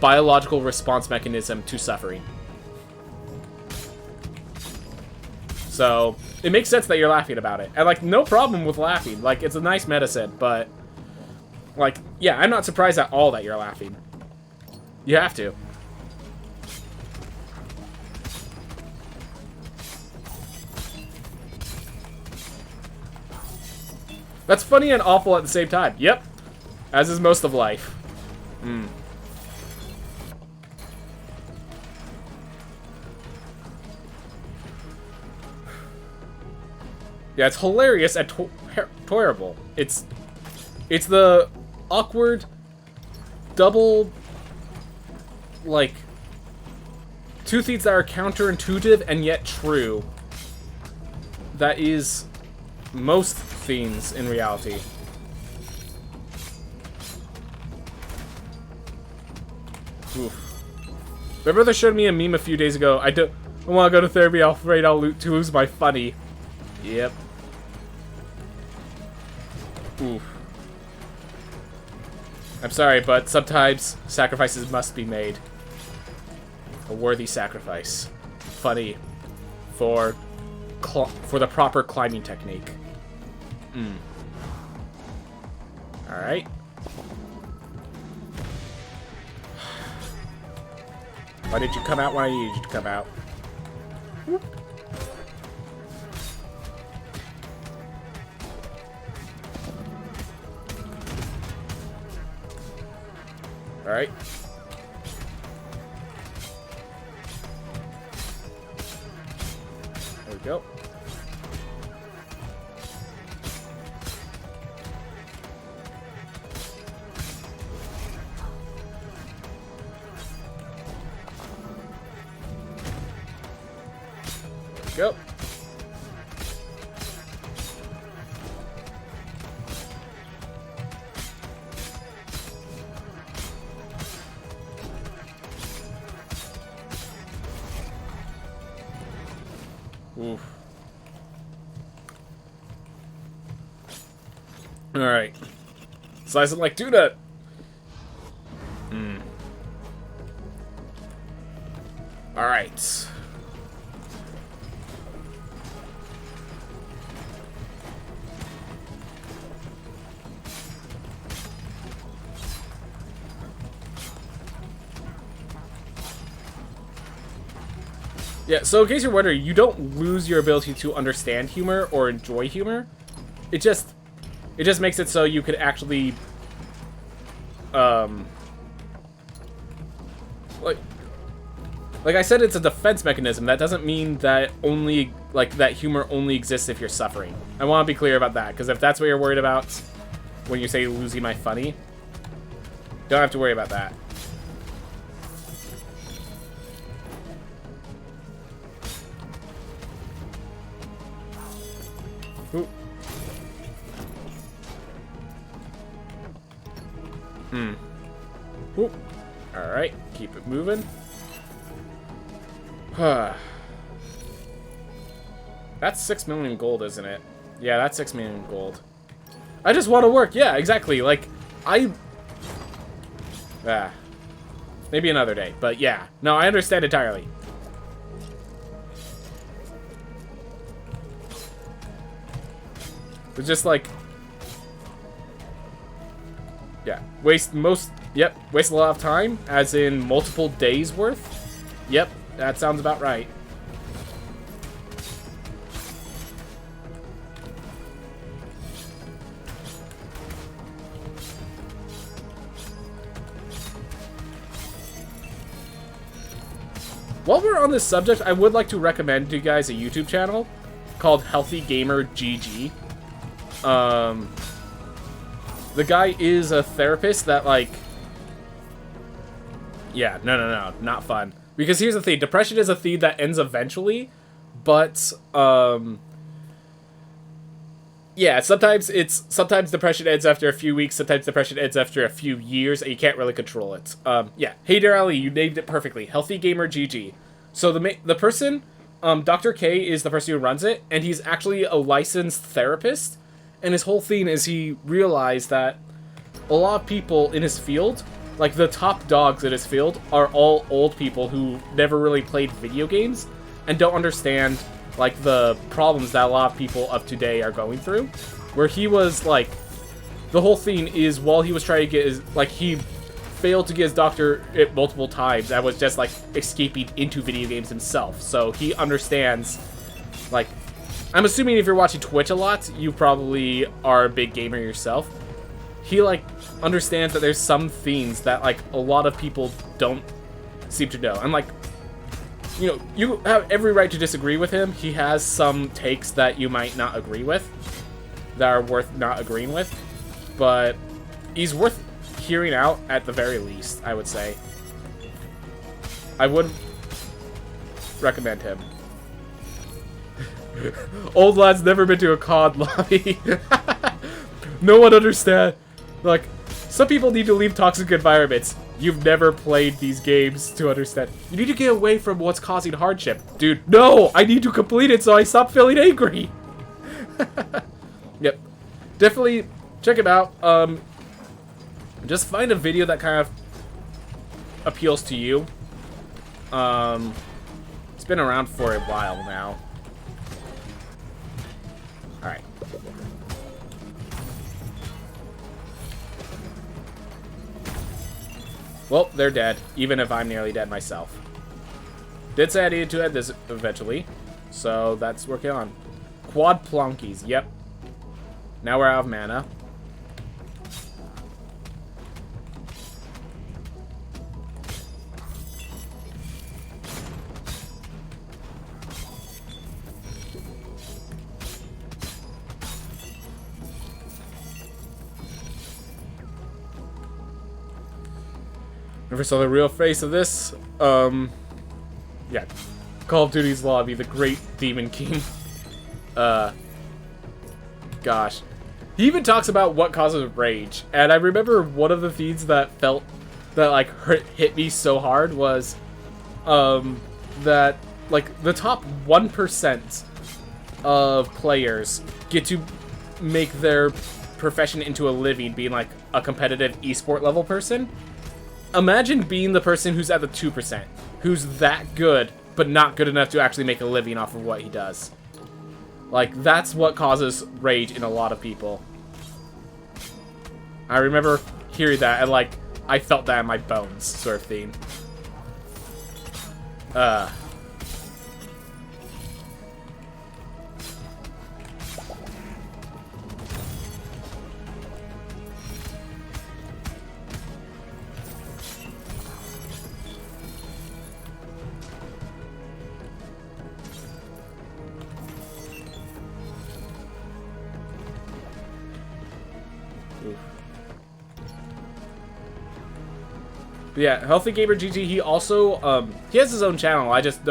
biological response mechanism to suffering. So, it makes sense that you're laughing about it. And, like, no problem with laughing. Like, it's a nice medicine, but... Like, yeah, I'm not surprised at all that you're laughing. You have to. That's funny and awful at the same time. Yep. As is most of life. Hmm. Yeah, it's hilarious and terrible. It's the awkward, double, like, two things that are counterintuitive and yet true. That is most themes in reality. Oof. My brother showed me a meme a few days ago. I want to go to therapy. I'm afraid I'll lose my funny. Yep. Oof. I'm sorry, but sometimes sacrifices must be made. A worthy sacrifice. Funny. For the proper climbing technique. Alright. Why did you come out when I needed you to come out? Whoop. Alright. There we go. Go. Oof. Alright. Slice it like tuna. Alright. Yeah, so in case you're wondering, you don't lose your ability to understand humor or enjoy humor. It just makes it so you could actually like I said, it's a defense mechanism. That doesn't mean that that humor only exists if you're suffering. I want to be clear about that, because if that's what you're worried about when you say losing my funny, don't have to worry about that. Ooh. Ooh. Alright, keep it moving. That's 6 million gold, isn't it? Yeah, that's 6 million gold. I just want to work. Yeah, exactly. Like, maybe another day. But yeah. No, I understand entirely. It's just like... Yeah. Waste a lot of time, as in multiple days worth. Yep, that sounds about right. While we're on this subject, I would like to recommend to you guys a YouTube channel called HealthyGamerGG. The guy is a therapist that, like... Yeah, no, not fun. Because here's the thing, depression is a thing that ends eventually, but, yeah, sometimes depression ends after a few weeks, sometimes depression ends after a few years, and you can't really control it. Yeah, hey there, Ali, you named it perfectly. HealthyGamerGG. So the person, Dr. K is the person who runs it, and he's actually a licensed therapist, and his whole thing is he realized that a lot of people in his field, like the top dogs in his field, are all old people who never really played video games and don't understand, like, the problems that a lot of people of today are going through. Where he was, like, the whole thing is while he was trying to get his, like, he failed to get his doctorate multiple times and was just, like, escaping into video games himself. So he understands, like, I'm assuming if you're watching Twitch a lot, you probably are a big gamer yourself. He, like, understands that there's some things that, like, a lot of people don't seem to know. And, like, you know, you have every right to disagree with him. He has some takes that you might not agree with, that are worth not agreeing with. But he's worth hearing out at the very least, I would say. I would recommend him. Old lad's never been to a COD lobby. No one understands. Like, some people need to leave toxic environments. You've never played these games to understand. You need to get away from what's causing hardship. Dude, no! I need to complete it so I stop feeling angry! Yep. Definitely check it out. Just find a video that kind of appeals to you. It's been around for a while now. Alright. Well, they're dead, even if I'm nearly dead myself. Did say I needed to end this eventually, so that's working on. Quad plonkies, yep. Now we're out of mana. Never saw the real face of this. Yeah. Call of Duty's lobby, the Great Demon King. Gosh. He even talks about what causes rage. And I remember one of the things that like, hit me so hard was, that, like, the top 1% of players get to make their profession into a living being, like, a competitive esport level person. Imagine being the person who's at the 2%, who's that good, but not good enough to actually make a living off of what he does. Like, that's what causes rage in a lot of people. I remember hearing that, and, like, I felt that in my bones, sort of thing. But yeah, HealthyGamerGG, he also, he has his own channel. I just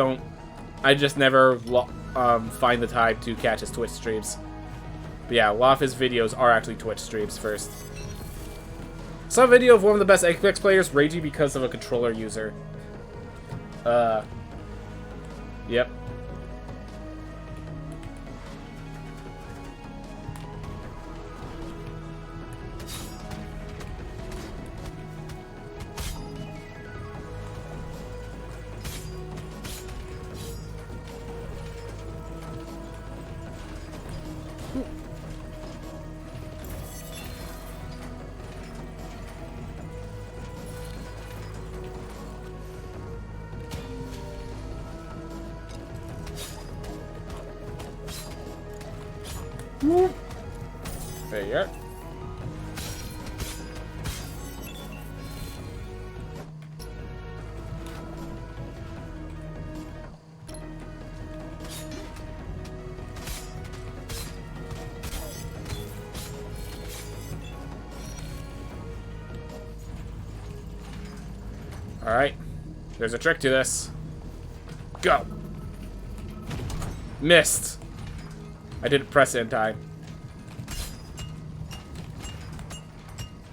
never find the time to catch his Twitch streams. But yeah, a lot of his videos are actually Twitch streams first. Saw a video of one of the best Apex players raging because of a controller user. Yep. There you are. Alright. There's a trick to this. Go! Missed! I didn't press it in time.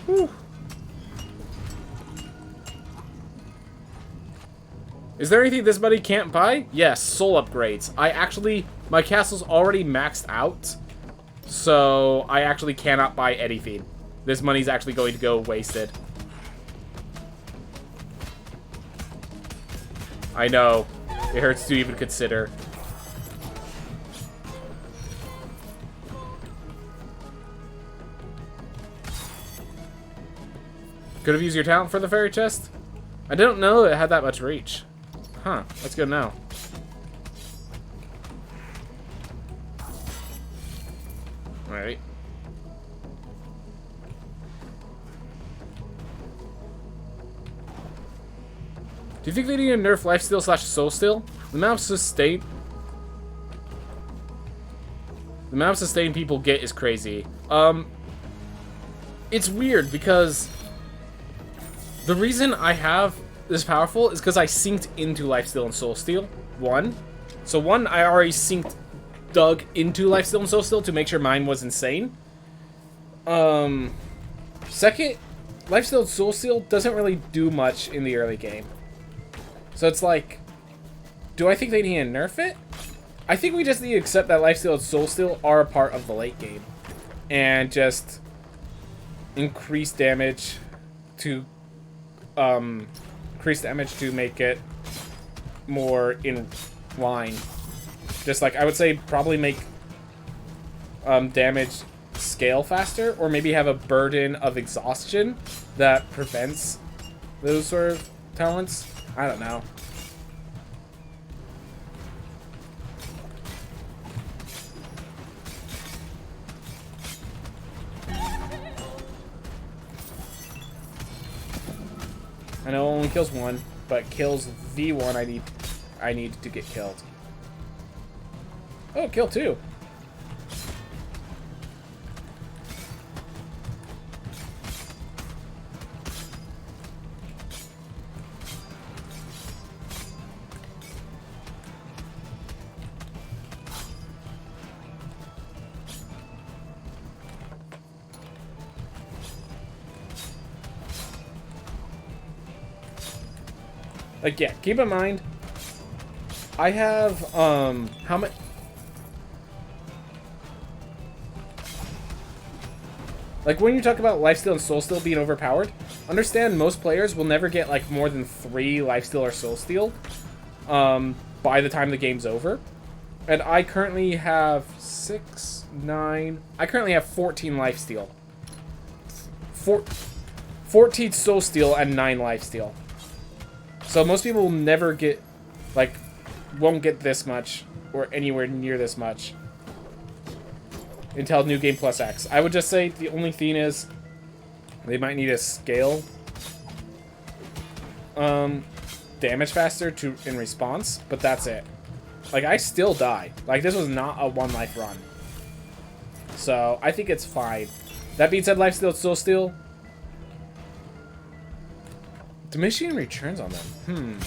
Whew. Is there anything this buddy can't buy? Yes, soul upgrades. My castle's already maxed out, so I actually cannot buy anything. This money's actually going to go wasted. I know. It hurts to even consider. Could have used your talent for the fairy chest? I didn't know it had that much reach. Huh, that's good now. Alright. Do you think they need to nerf lifesteal / soul steal? The amount of sustain people get is crazy. It's weird because the reason I have this powerful is because I synced into lifesteal and soul steal. So one, I already dug into lifesteal and soul steal to make sure mine was insane. Second, Lifesteal Soul Steal doesn't really do much in the early game. So it's like, do I think they need to nerf it? I think we just need to accept that Lifesteal and Soul Steal are a part of the late game. And just increase damage to make it more in line. Just like, I would say probably make damage scale faster, or maybe have a burden of exhaustion that prevents those sort of talents. I don't know. I know it only kills one, but kills the one I need to get killed. Oh, kill two. Like, yeah, keep in mind, I have, how much... Like, when you talk about lifesteal and soul steal being overpowered, understand most players will never get, like, more than 3 lifesteal or soul steal, by the time the game's over. And I currently have 6, 9... I currently have 14 lifesteal. 14 soul steal and 9 lifesteal. So most people will never get, like, won't get this much, or anywhere near this much, until New Game Plus X. I would just say the only thing is, they might need to scale damage faster in response, but that's it. Like, I still die. Like, this was not a 1 life run. So, I think it's fine. That being said, lifesteal, soul steal. Diminishing returns on them.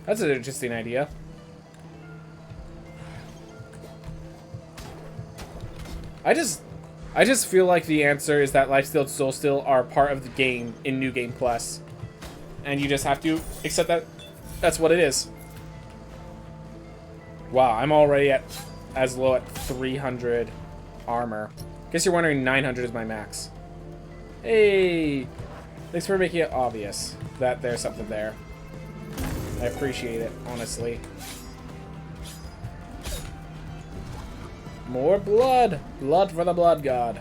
That's an interesting idea. I just feel like the answer is that lifesteal and soul steal are part of the game in New Game Plus. And you just have to accept that that's what it is. Wow, I'm already at as low at 300 armor. Guess you're wondering 900 is my max. Hey! Thanks for making it obvious that there's something there. I appreciate it, honestly. More blood! Blood for the blood god.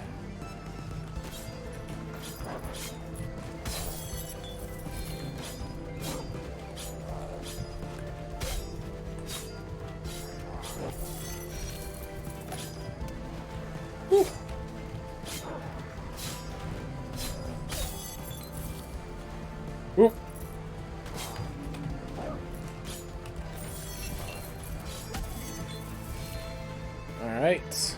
Whew. Whoop. Alright.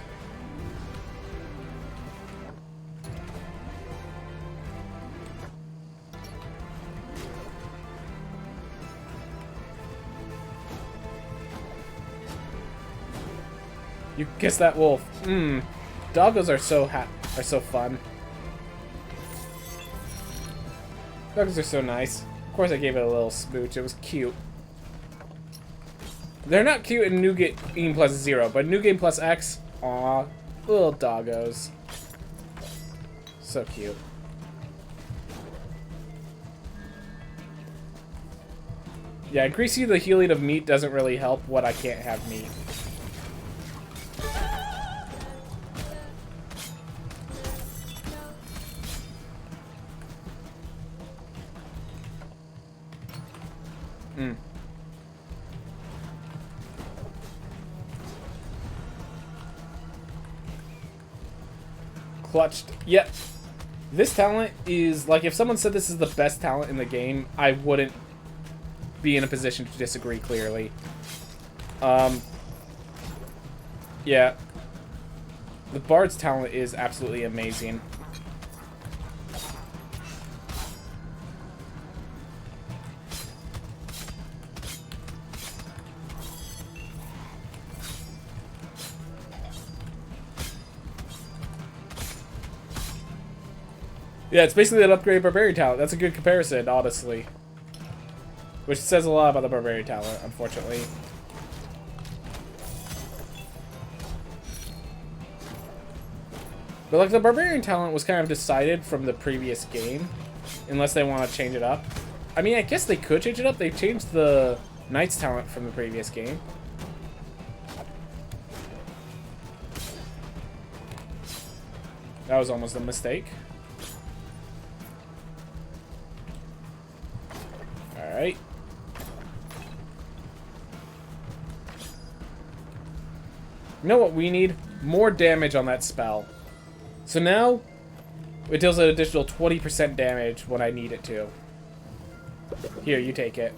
You kiss that wolf. Doggos are so fun. Dogs are so nice. Of course I gave it a little smooch. It was cute. They're not cute in New Game Plus 0, but New Game Plus X, aw, little doggos. So cute. Yeah, increasing the healing of meat doesn't really help what I can't have meat. Clutched. Yep. This talent is, like, if someone said this is the best talent in the game, I wouldn't be in a position to disagree clearly. Yeah. The Bard's talent is absolutely amazing. Yeah, it's basically an upgraded Barbarian talent. That's a good comparison, honestly. Which says a lot about the Barbarian talent, unfortunately. But like the Barbarian talent was kind of decided from the previous game. Unless they want to change it up. I mean, I guess they could change it up. They changed the Knight's talent from the previous game. That was almost a mistake. Alright. You know what we need? More damage on that spell. So now, it deals an additional 20% damage when I need it to. Here, you take it.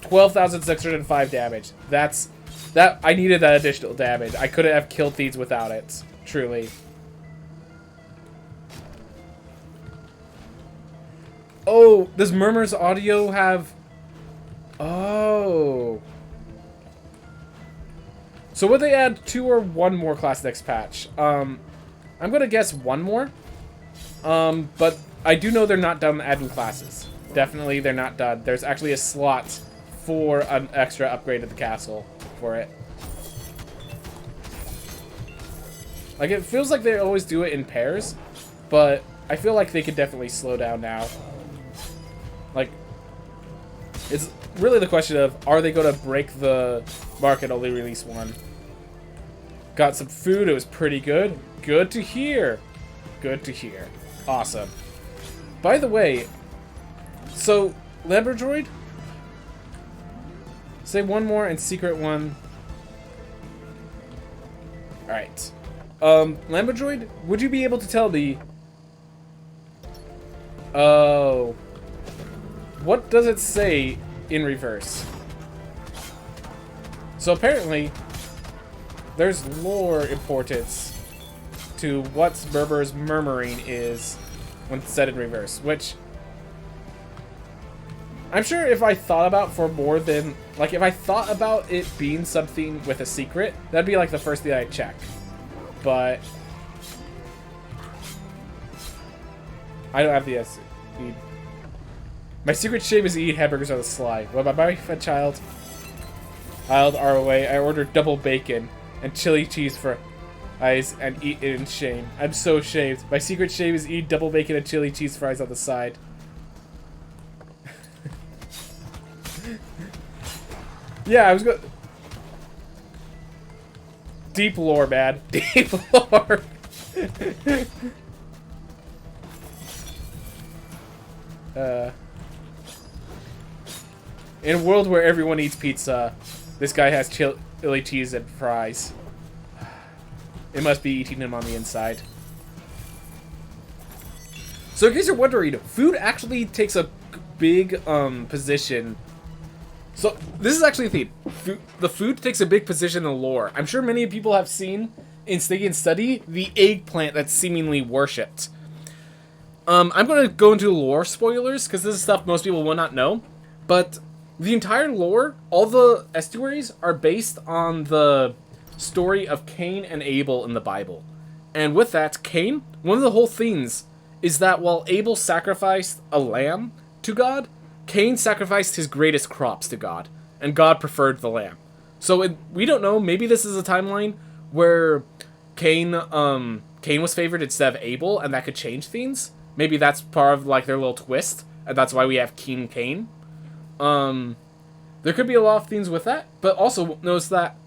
12,605 damage. I needed that additional damage. I couldn't have killed these without it. Truly. Oh, does Murmur's audio have... Oh. So would they add 2 or 1 more class next patch? I'm gonna guess 1 more. But I do know they're not done adding classes. Definitely they're not done. There's actually a slot for an extra upgrade of the castle for it. Like, it feels like they always do it in pairs, but I feel like they could definitely slow down now. Like, it's really the question of, are they going to break the market, only release 1? Got some food, it was pretty good. Good to hear. Good to hear. Awesome. By the way, so, Lamborghini? Say 1 more and secret 1. Alright. Lamborghini, would you be able to tell me... Oh... What does it say in reverse? So apparently, there's lore importance to what Murmur's murmuring is when said in reverse, which I'm sure if I thought about for more than, like, if I thought about it being something with a secret, that'd be like the first thing I'd check. But I don't have the S. My secret shame is to eat hamburgers on the sly. Well, my wife and child are away. I ordered double bacon and chili cheese for fries and eat it in shame. I'm so ashamed. My secret shame is to eat double bacon and chili cheese fries on the side. Yeah, I was going. Deep lore, man. Deep lore. In a world where everyone eats pizza, this guy has chili cheese and fries. It must be eating him on the inside. So in case you're wondering, food actually takes a big position. So this is actually a theme. The food takes a big position in the lore. I'm sure many people have seen in Sticky and Study the eggplant that's seemingly worshipped. I'm going to go into lore spoilers because this is stuff most people will not know. But the entire lore, all the estuaries, are based on the story of Cain and Abel in the Bible. And with that, Cain, one of the whole things is that while Abel sacrificed a lamb to God, Cain sacrificed his greatest crops to God, and God preferred the lamb. So we don't know, maybe this is a timeline where Cain was favored instead of Abel, and that could change things. Maybe that's part of like their little twist, and that's why we have King Cain. There could be a lot of things with that, but also notice that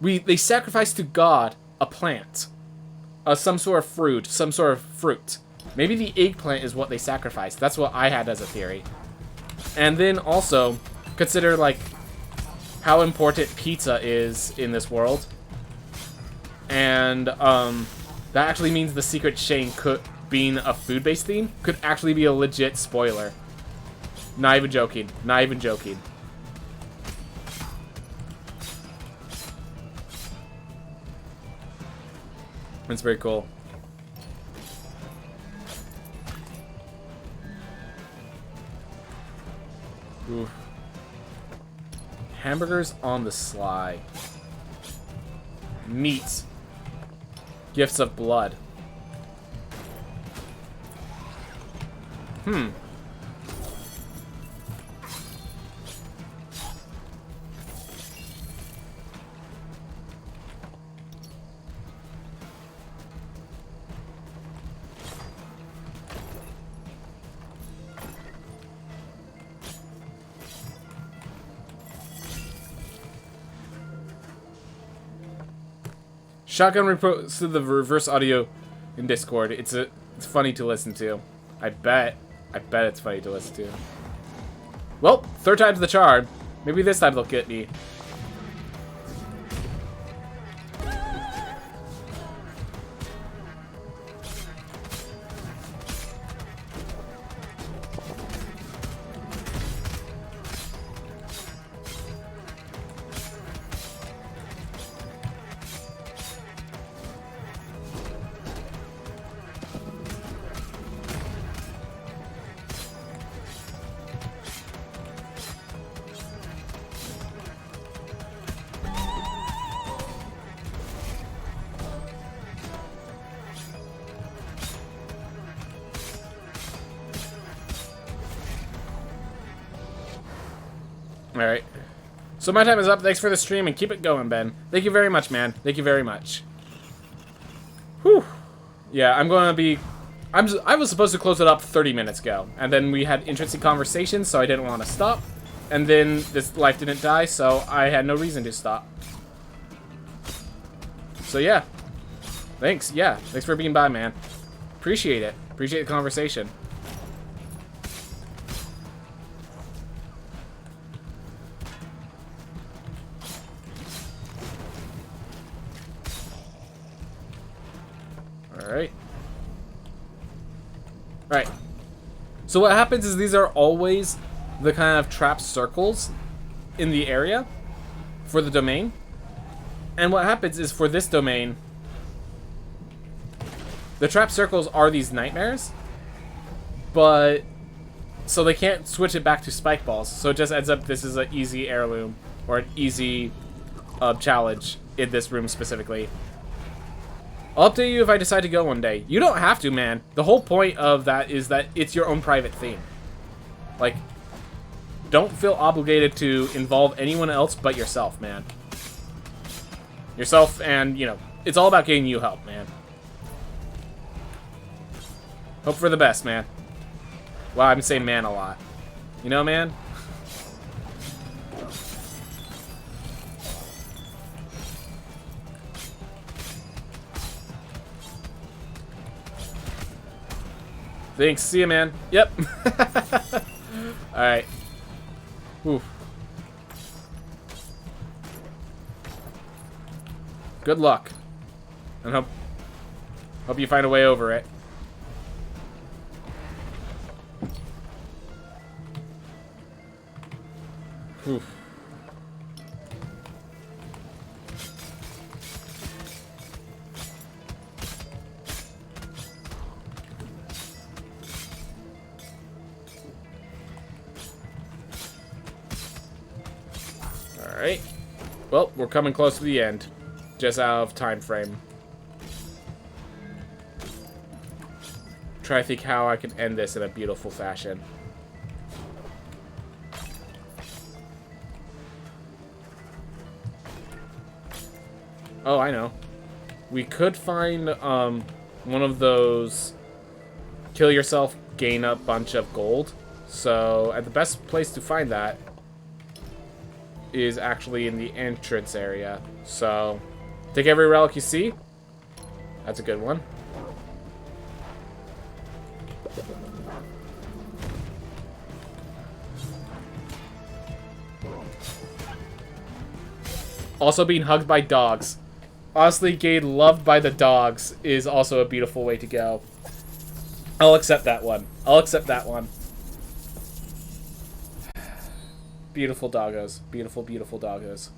they sacrificed to God a plant, some sort of fruit. Maybe the eggplant is what they sacrificed. That's what I had as a theory. And then also consider like how important pizza is in this world, and that actually means the secret shame being a food-based theme could actually be a legit spoiler. Not even joking. Not even joking. That's very cool. Oof. Hamburgers on the sly. Meat. Gifts of blood. Shotgun reposted the reverse audio in Discord. It's funny to listen to. I bet it's funny to listen to. Well, third time's the charm. Maybe this time they'll get me. Alright. So my time is up. Thanks for the stream and keep it going, Ben. Thank you very much, man. Thank you very much. Whew. Yeah, I'm going to be... I was supposed to close it up 30 minutes ago. And then we had interesting conversations, so I didn't want to stop. And then this life didn't die, so I had no reason to stop. So yeah. Thanks. Yeah. Thanks for being by, man. Appreciate it. Appreciate the conversation. Alright. Alright. So what happens is these are always the kind of trap circles in the area for the domain. And what happens is for this domain, the trap circles are these nightmares, but so they can't switch it back to spike balls. So it just ends up this is an easy heirloom or an easy challenge in this room specifically. I'll update you if I decide to go one day. You don't have to, man. The whole point of that is that it's your own private theme. Like, don't feel obligated to involve anyone else but yourself, man. Yourself and, you know, it's all about getting you help, man. Hope for the best, man. Wow, I'm saying man a lot. You know, man? Thanks. See ya, man. Yep. Alright. Oof. Good luck. And hope you find a way over it. Oof. Alright. Well, we're coming close to the end. Just out of time frame. Try to think how I can end this in a beautiful fashion. Oh, I know. We could find one of those kill yourself, gain a bunch of gold. So, the best place to find that is actually in the entrance area. So, take every relic you see. That's a good one. Also being hugged by dogs. Honestly, getting loved by the dogs is also a beautiful way to go. I'll accept that one. I'll accept that one. Beautiful doggos. Beautiful, beautiful doggos.